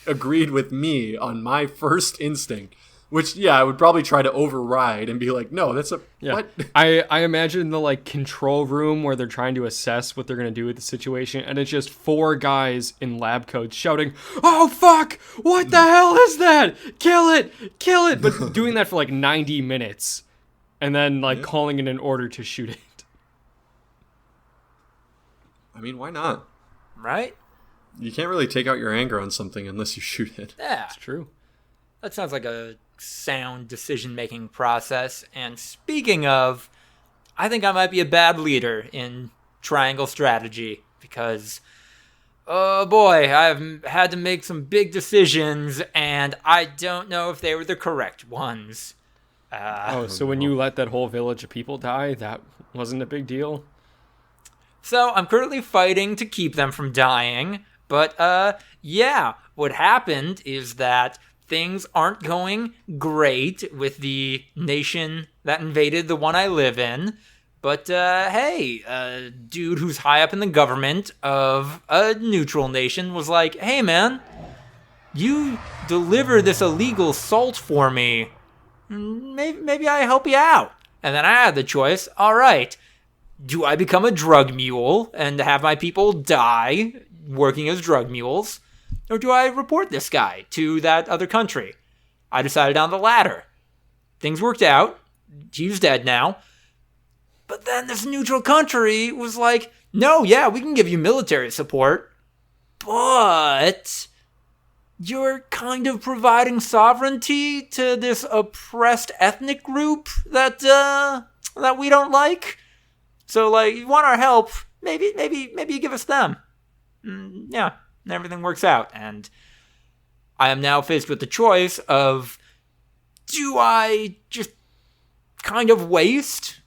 agreed with me on my first instinct, which I would probably try to override and be like, no, that's what? I imagine the control room where they're trying to assess what they're going to do with the situation, and it's just 4 guys in lab coats shouting, "Oh fuck, what the hell is that? Kill it," but doing that for 90 minutes and then calling in an order to shoot it. I mean, why not? Right? You can't really take out your anger on something unless you shoot it. Yeah. It's true. That sounds like a sound decision-making process. And speaking of, I think I might be a bad leader in triangle strategy because, oh boy, I've had to make some big decisions and I don't know if they were the correct ones. So when you let that whole village of people die, that wasn't a big deal? So I'm currently fighting to keep them from dying, but what happened is that things aren't going great with the nation that invaded the one I live in. But hey, a dude who's high up in the government of a neutral nation was like, "Hey man, you deliver this illegal salt for me. Maybe I help you out." And then I had the choice. All right. Do I become a drug mule and have my people die working as drug mules? Or do I report this guy to that other country? I decided on the latter. Things worked out. He's dead now. But then this neutral country was like, "No, we can give you military support. But you're kind of providing sovereignty to this oppressed ethnic group that we don't like. So, you want our help, maybe you give us them." And everything works out. And I am now faced with the choice of, do I just kind of waste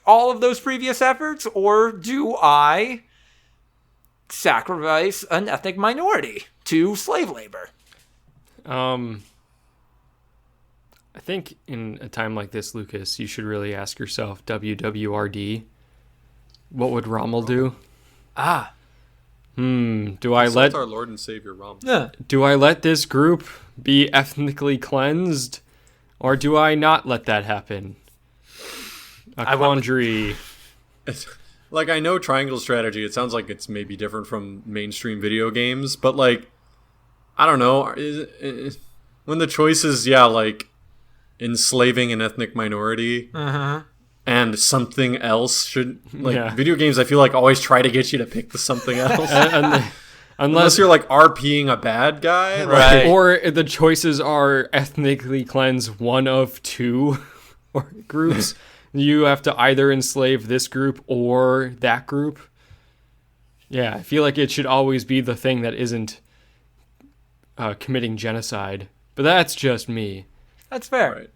all of those previous efforts, or do I sacrifice an ethnic minority to slave labor? I think in a time like this, Lucas, you should really ask yourself, WWRD, what would Rommel do? Do I let our Lord and Savior Rommel? Yeah. Do I let this group be ethnically cleansed, or do I not let that happen? A quandary. like, I know triangle strategy, it sounds like it's maybe different from mainstream video games, but, like, I don't know. When the choice is, like, enslaving an ethnic minority and something else should, like, video games, I feel like, always try to get you to pick the something else. Unless you're, like, RPing a bad guy. Right. Like, or the choices are ethnically cleanse one of two groups. You have to either enslave this group or that group. Yeah, I feel like it should always be the thing that isn't committing genocide. But that's just me. That's fair. Right.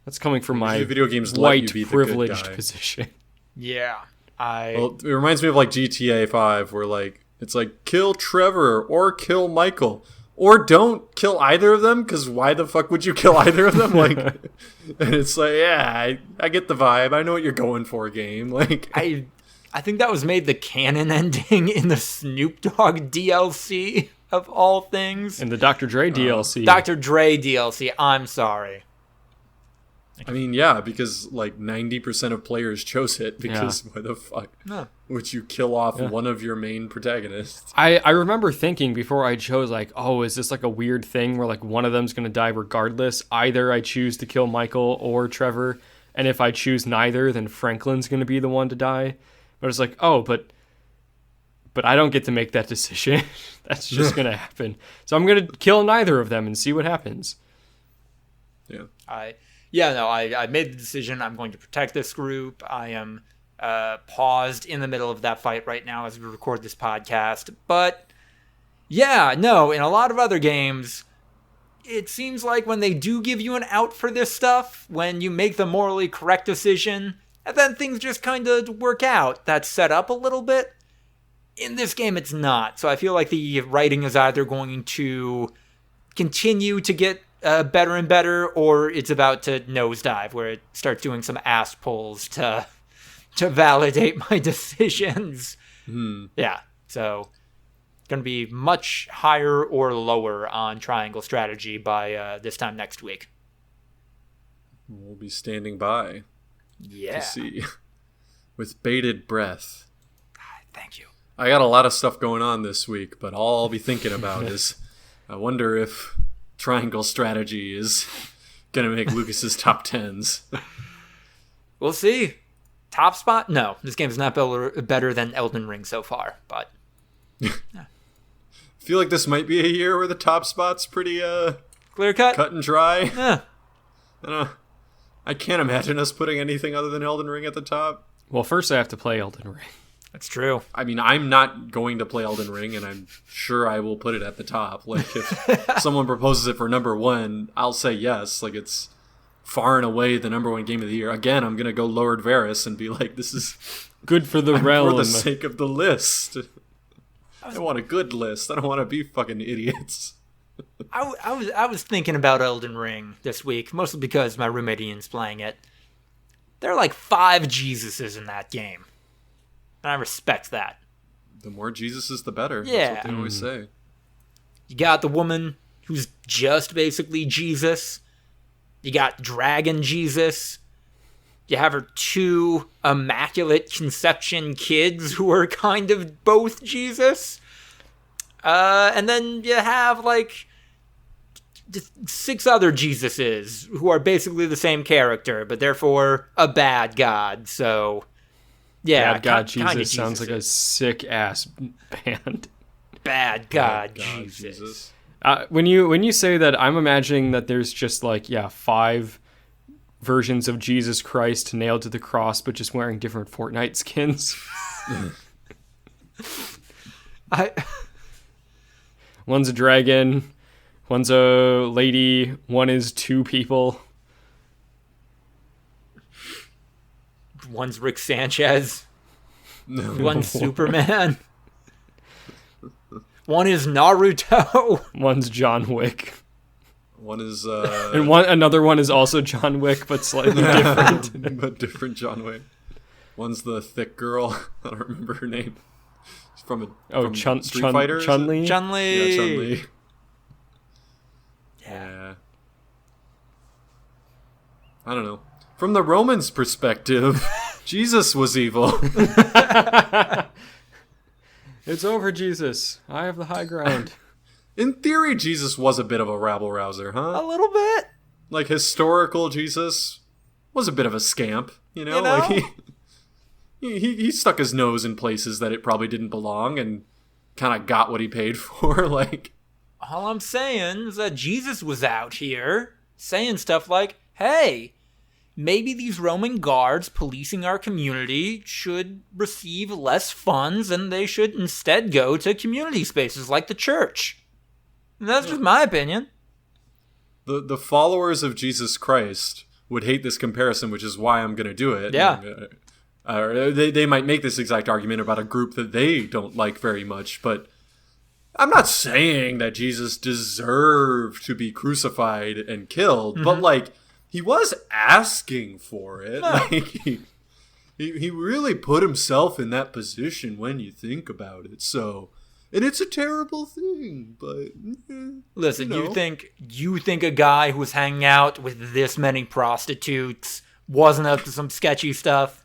That's coming from my video games let white you be the good privileged guy. position. Yeah. Well, it reminds me of, like, GTA 5, where, like, it's like, kill Trevor or kill Michael. Or don't kill either of them, because why the fuck would you kill either of them? Like, and it's like, yeah, I get the vibe. I know what you're going for, game. Like, I think that was made the canon ending in the Snoop Dogg DLC of all things. And the Dr. Dre DLC. Dr. Dre DLC. I'm sorry. I mean, yeah, because, like, 90% of players chose it, because why the fuck would you kill off one of your main protagonists? I remember thinking before I chose, like, oh, is this like a weird thing where, like, one of them's going to die regardless? Either I choose to kill Michael or Trevor, and if I choose neither, then Franklin's going to be the one to die. But it's like, oh, but I don't get to make that decision. That's just going to happen. So I'm going to kill neither of them and see what happens. Yeah. I made the decision. I'm going to protect this group. I am paused in the middle of that fight right now as we record this podcast. But, yeah, no, in a lot of other games, it seems like when they do give you an out for this stuff, when you make the morally correct decision, and then things just kind of work out, that's set up a little bit. In this game, it's not. So I feel like the writing is either going to continue to get better and better, or it's about to nosedive, where it starts doing some ass pulls to validate my decisions. Yeah, so it's going to be much higher or lower on triangle strategy by this time next week. We'll be standing by Yeah. to see with bated breath. Thank you. I got a lot of stuff going on this week, but all I'll be thinking about is, I wonder if triangle strategy is gonna make Lucas's top tens. We'll see. Top spot? No, this game's not better than Elden Ring so far, but I feel like this might be a year where the top spot's pretty clear cut and dry. Yeah. I can't imagine us putting anything other than Elden Ring at the top. Well, first I have to play Elden Ring. That's true. I mean, I'm not going to play Elden Ring, and I'm sure I will put it at the top. Like, if someone proposes it for number one, I'll say yes. Like, it's far and away the number one game of the year. Again, I'm going to go Lord Varys and be like, this is good for the realm. For the sake of the list. I want a good list. I don't want to be fucking idiots. I was thinking about Elden Ring this week, mostly because my roommate Ian's playing it. There are like 5 Jesuses in that game. And I respect that. The more Jesuses, the better. Yeah. That's what they always say. You got the woman who's just basically Jesus. You got Dragon Jesus. You have her 2 Immaculate Conception kids who are kind of both Jesus. And then you have, like, 6 other Jesuses who are basically the same character, but therefore a bad god, so... Yeah, Bad God Jesus kinda sounds like a sick-ass band. Bad God Jesus. When you say that, I'm imagining that there's just, like, 5 versions of Jesus Christ nailed to the cross, but just wearing different Fortnite skins. One's a dragon, one's a lady, one is 2 people. One's Rick Sanchez. One's Superman. One is Naruto. One's John Wick. One is and another one is also John Wick, but slightly different. But different John Wick. One's the thick girl. I don't remember her name. From Street Fighter. Chun-Li. Chun-Li. Yeah, Chun-Li. Yeah. I don't know. From the Romans' perspective, Jesus was evil. It's over, Jesus. I have the high ground. In theory, Jesus was a bit of a rabble-rouser, huh? A little bit. Like, historical Jesus was a bit of a scamp, you know? You know? Like, he stuck his nose in places that it probably didn't belong and kind of got what he paid for, like... All I'm saying is that Jesus was out here saying stuff like, hey, maybe these Roman guards policing our community should receive less funds and they should instead go to community spaces like the church. And that's just my opinion. The followers of Jesus Christ would hate this comparison, which is why I'm going to do it. Yeah. They might make this exact argument about a group that they don't like very much, but I'm not saying that Jesus deserved to be crucified and killed, but like he was asking for it. Like he really put himself in that position when you think about it. So, and it's a terrible thing, but listen, you know. you think a guy who was hanging out with this many prostitutes wasn't up to some sketchy stuff?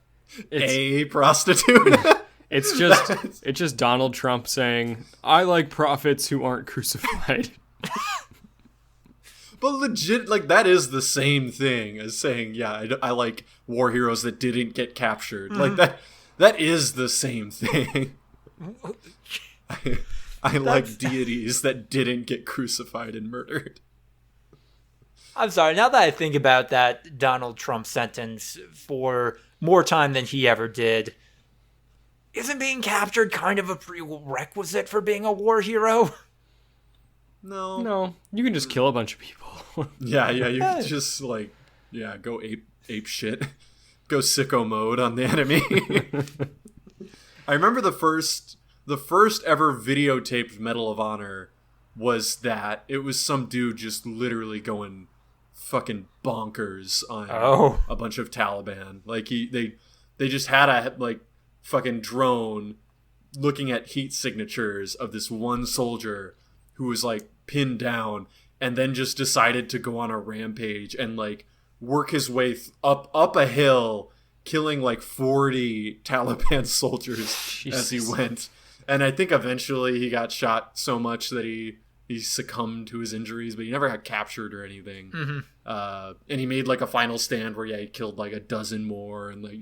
A prostitute. It's just Donald Trump saying, I like prophets who aren't crucified. But legit, like, that is the same thing as saying, yeah, I like war heroes that didn't get captured. Like, that is the same thing. I like deities that didn't get crucified and murdered. I'm sorry, now that I think about that Donald Trump sentence for more time than he ever did, isn't being captured kind of a prerequisite for being a war hero? No, you can just kill a bunch of people. Yeah, you can just like, go ape shit, go sicko mode on the enemy. I remember the first ever videotaped Medal of Honor was that it was some dude just literally going fucking bonkers on a bunch of Taliban. Like they just had a like fucking drone looking at heat signatures of this one soldier who was like pinned down and then just decided to go on a rampage and like work his way up a hill, killing like 40 Taliban soldiers as he went. And I think eventually he got shot so much that he succumbed to his injuries, but he never got captured or anything. And he made like a final stand where he killed like a dozen more, and like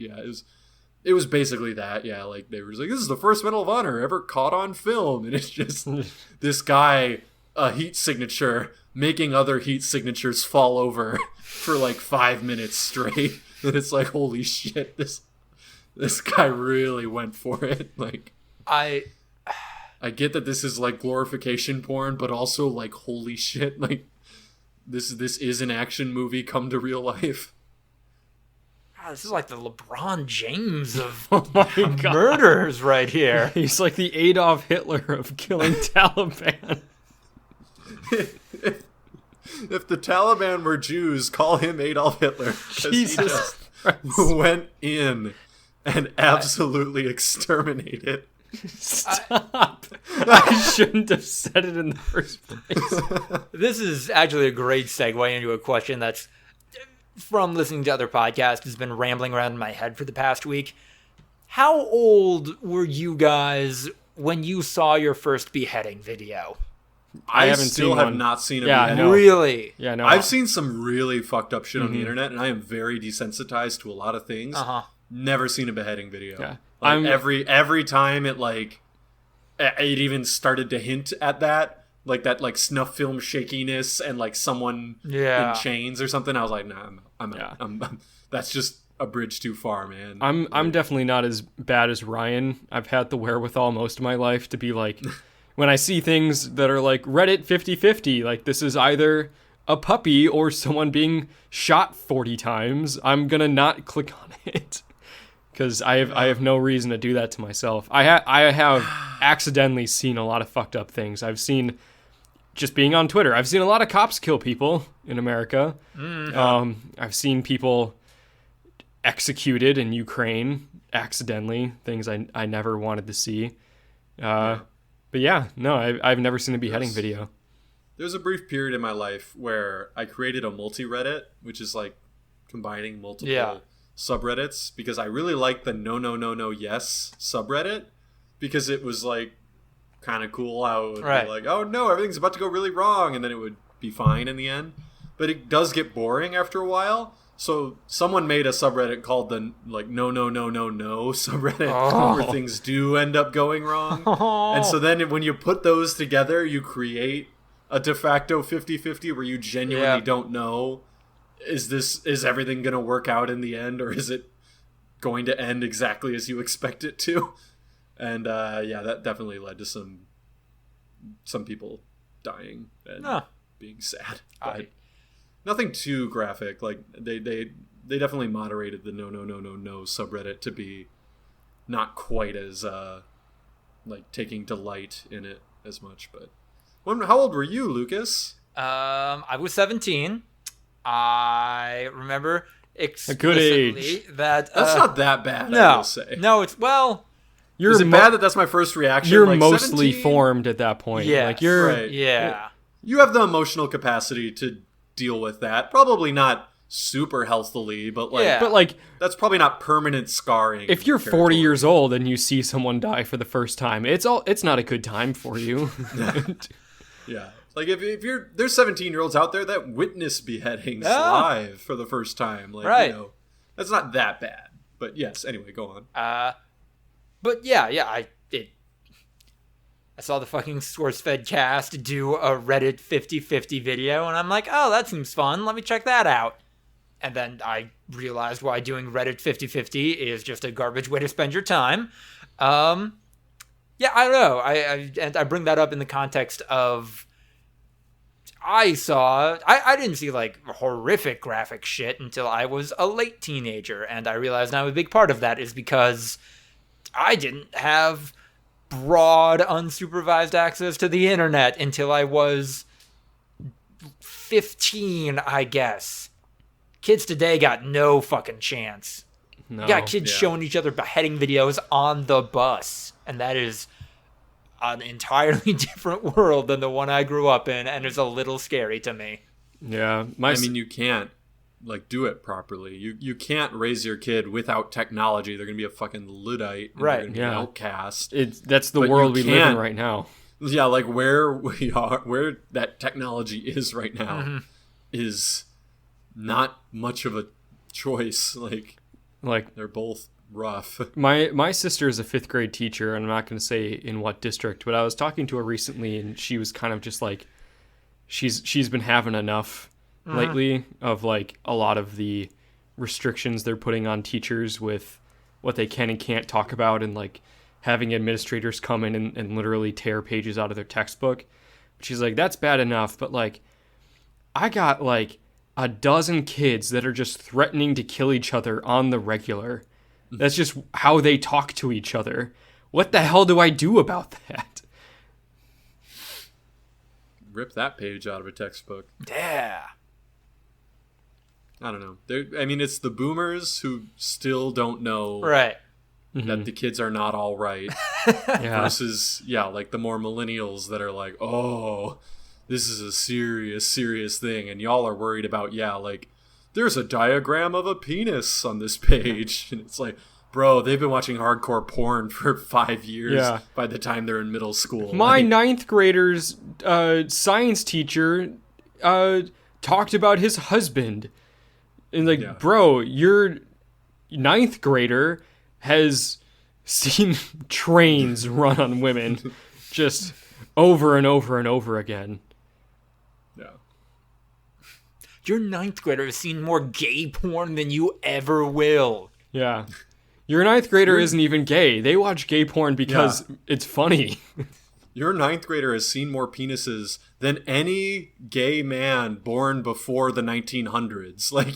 it was basically that. Yeah, like they were just like, this is the first Medal of Honor ever caught on film, and it's just this guy, a heat signature, making other heat signatures fall over for like 5 minutes straight. And it's like, holy shit, this guy really went for it. Like I get that this is like glorification porn, but also like, holy shit, like this is an action movie come to real life. God, this is like the LeBron James of God. murders right here. He's like the Adolf Hitler of killing Taliban. If the Taliban were Jews, call him Adolf Hitler. Jesus Christ. Went in and absolutely exterminated. Stop. I shouldn't have said it in the first place. This is actually a great segue into a question that's, from listening to other podcasts, has been rambling around in my head for the past week. How old were you guys when you saw your first beheading video? I haven't still seen have one. not seen a Yeah, beheading. no. Really? Yeah, no. I've seen some really fucked up shit on the internet, and I am very desensitized to a lot of things. Never seen a beheading video. Yeah. Like every time it like it even started to hint at that, like that like snuff film shakiness and like someone in chains or something. I was like, nah, I'm out. I'm that's just a bridge too far, man. I'm definitely not as bad as Ryan. I've had the wherewithal most of my life to be like, when I see things that are like Reddit 50-50, like this is either a puppy or someone being shot 40 times, I'm gonna not click on it. Because I have no reason to do that to myself. I have accidentally seen a lot of fucked up things. I've seen, just being on Twitter, I've seen a lot of cops kill people in America. I've seen people executed in Ukraine accidentally, things I never wanted to see. But yeah, no, I've never seen a beheading video. There's a brief period in my life where I created a multi-Reddit, which is like combining multiple subreddits because I really like the no yes subreddit because it was like kind of cool how it would be like, oh no, everything's about to go really wrong, and then it would be fine in the end. But it does get boring after a while. So someone made a subreddit called the like no subreddit where things do end up going wrong. And so then when you put those together, you create a de facto 50-50 where you genuinely don't know, is everything going to work out in the end, or is it going to end exactly as you expect it to? And that definitely led to some people dying and being sad. But nothing too graphic. Like they definitely moderated the no subreddit to be not quite as like taking delight in it as much. But how old were you, Lucas? I was 17. I remember explicitly a good age. That that's not that bad. No, I will say. No, it's Is it bad that that's my first reaction? You're like mostly 17? formed at that point. Yeah, like you're right. Yeah. You have the emotional capacity to deal with that. Probably not super healthily, but like, but like that's probably not permanent scarring. if you're 40 years old and you see someone die for the first time, it's not a good time for you. Yeah. Like if there's 17-year-olds out there that witness beheadings live for the first time. Like, that's not that bad. But yes, anyway, go on. But I saw the fucking SourceFed cast do a Reddit 50-50 video, and I'm like, oh, that seems fun. Let me check that out. And then I realized why doing Reddit 50-50 is just a garbage way to spend your time. I don't know. I bring that up in the context of I didn't see like horrific graphic shit until I was a late teenager, and I realized now a big part of that is because I didn't have broad unsupervised access to the internet until I was 15, I guess. Kids today got no fucking chance. No. You got kids showing each other beheading videos on the bus, and that is an entirely different world than the one I grew up in, and it's a little scary to me. Yeah. You can't like do it properly. You can't raise your kid without technology. They're gonna be a fucking Luddite. And right. They're gonna be an outcast. That's the world we live in right now. Yeah, like where we are, where that technology is right now is not much of a choice. Like they're both rough. My sister is a 5th grade teacher, and I'm not going to say in what district, but I was talking to her recently, and she was kind of just like, she's been having enough lately of like a lot of the restrictions they're putting on teachers with what they can and can't talk about, and like having administrators come in and literally tear pages out of their textbook. She's like, that's bad enough, but like I got like a dozen kids that are just threatening to kill each other on the regular. That's just how they talk to each other. What the hell do I do about that? Rip that page out of a textbook. Yeah. I don't know. It's the boomers who still don't know that the kids are not all right. Versus, like the more millennials that are like, oh, this is a serious thing. And y'all are worried about, like, there's a diagram of a penis on this page. And it's like, bro, they've been watching hardcore porn for 5 years by the time they're in middle school. My 9th grader's science teacher talked about his husband. And like, bro, your 9th grader has seen trains run on women just over and over and over again. Yeah. Your 9th grader has seen more gay porn than you ever will. Yeah. Your 9th grader isn't even gay. They watch gay porn because it's funny. Your 9th grader has seen more penises than any gay man born before the 1900s. Like,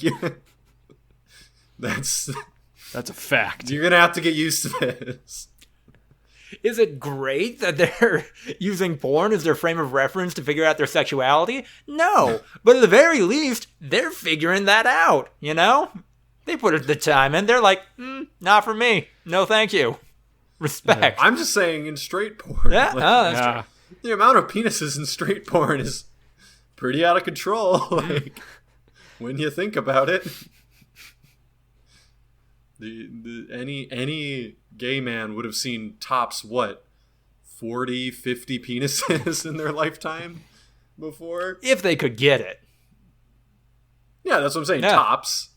that's a fact. You're going to have to get used to this. Is it great that they're using porn as their frame of reference to figure out their sexuality? No. But at the very least, they're figuring that out, you know? They put the time in. They're like, not for me. No, thank you. Respect. I'm just saying in straight porn. Yeah, that's true. The amount of penises in straight porn is pretty out of control. Like, when you think about it. Any gay man would have seen tops, what, 40, 50 penises in their lifetime before? If they could get it. Yeah, that's what I'm saying. Yeah. Tops.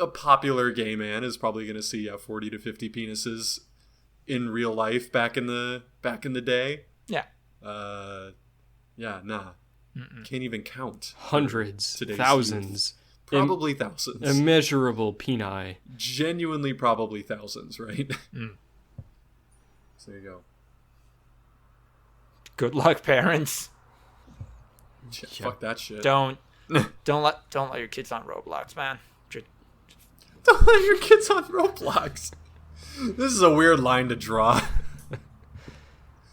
A popular gay man is probably going to see 40 to 50 penises in real life back in the day. Yeah. Yeah, nah. Can't even count. Hundreds, Today's thousands. Probably thousands. Immeasurable peni. Genuinely probably thousands, right? So there you go. Good luck, parents. Yeah, fuck that shit. Don't let your kids on Roblox, man. Don't let your kids on Roblox. This is a weird line to draw.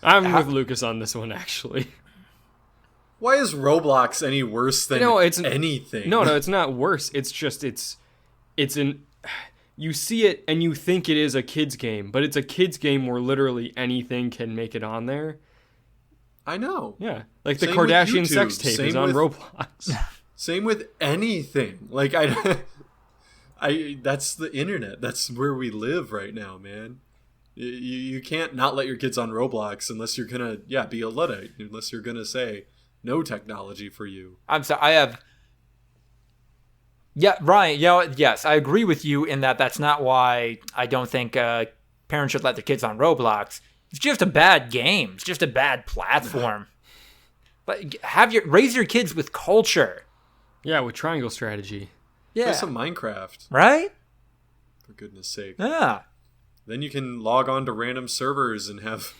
I'm with Lucas on this one, actually. Why is Roblox any worse than anything? No, it's not worse. It's just it's you see it and you think it is a kid's game, but it's a kid's game where literally anything can make it on there. I know. Yeah, like the Same with Kardashian YouTube. sex tape Same is on with- Roblox. Same with anything. Like I that's the internet. That's where we live right now, man. You can't not let your kids on Roblox unless you're gonna be a Luddite. Unless you're gonna say no technology for you. I'm sorry. Ryan. Yes, I agree with you in that. That's not why I don't think parents should let their kids on Roblox. It's just a bad game. It's just a bad platform. But raise your kids with culture. Yeah, with triangle strategy. Yeah. Play some Minecraft, Right? for goodness sake. Yeah. Then you can log on to random servers and have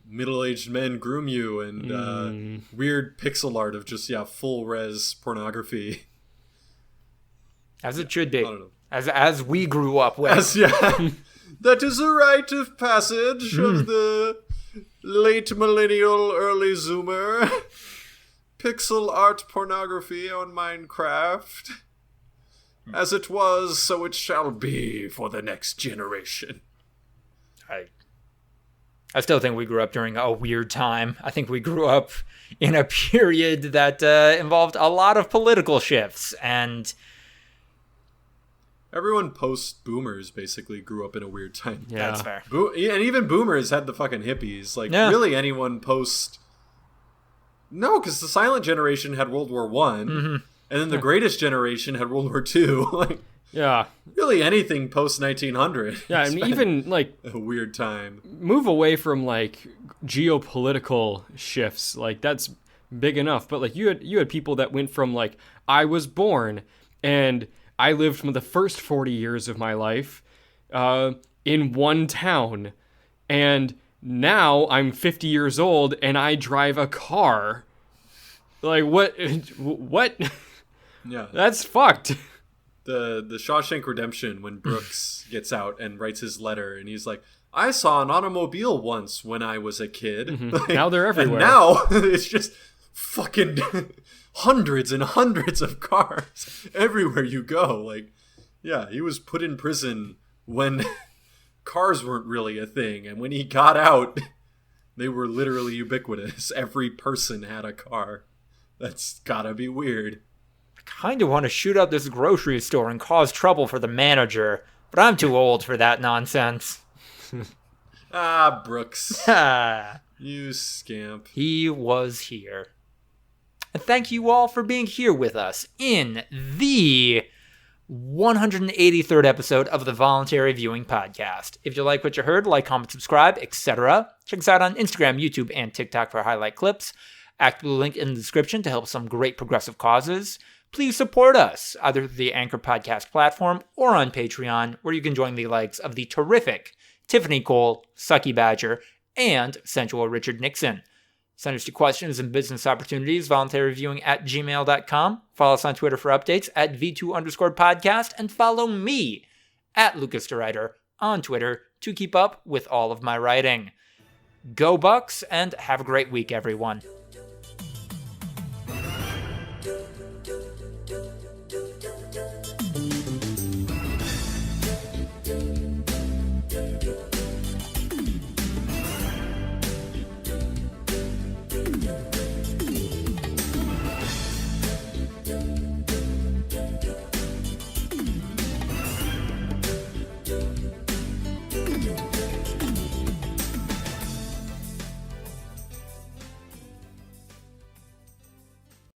middle-aged men groom you and weird pixel art of just full res pornography. As it should be. I don't know. As we grew up with. That is a rite of passage of the late millennial, early Zoomer. Pixel art pornography on Minecraft. As it was, so it shall be for the next generation. I still think we grew up during a weird time. I think we grew up in a period that involved a lot of political shifts, and Everyone post-boomers basically grew up in a weird time. Yeah. that's fair. And even boomers had the fucking hippies. Like, Yeah. really anyone post... No, because the silent generation had World War One, and then the greatest generation had World War Two. Like, Yeah. really anything post-1900. Yeah, I mean, even, like, A weird time. move away from, like, geopolitical shifts. Like, that's big enough. But, like, you had people that went from, like, I was born, and I lived for the first 40 years of my life in one town, and now I'm 50 years old and I drive a car. Like, what? Yeah. That's fucked. The Shawshank Redemption, when Brooks gets out and writes his letter, and he's like, I saw an automobile once when I was a kid. Like, Now they're everywhere. And now it's just fucking hundreds and hundreds of cars everywhere you go. Like, yeah, he was put in prison when cars weren't really a thing. And when he got out, they were literally ubiquitous. Every person had a car. That's gotta be weird. Kind of want to shoot up this grocery store and cause trouble for the manager, but I'm too old for that nonsense. Ah, Brooks. Ah, You scamp. he was here. And thank you all for being here with us in the 183rd episode of the Voluntary Viewing Podcast. If you like what you heard, like, comment, subscribe, etc. Check us out on Instagram, YouTube, and TikTok for highlight clips. ActBlue link in the description to help some great progressive causes. Please support us, either through the Anchor Podcast platform or on Patreon, where you can join the likes of the terrific Tiffany Cole, Sucky Badger, and sensual Richard Nixon. Send us your questions and business opportunities, voluntaryviewing@gmail.com. Follow us on Twitter for updates at V2_podcast, and follow me at Lucas the Writer on Twitter to keep up with all of my writing. Go Bucks, and have a great week, everyone.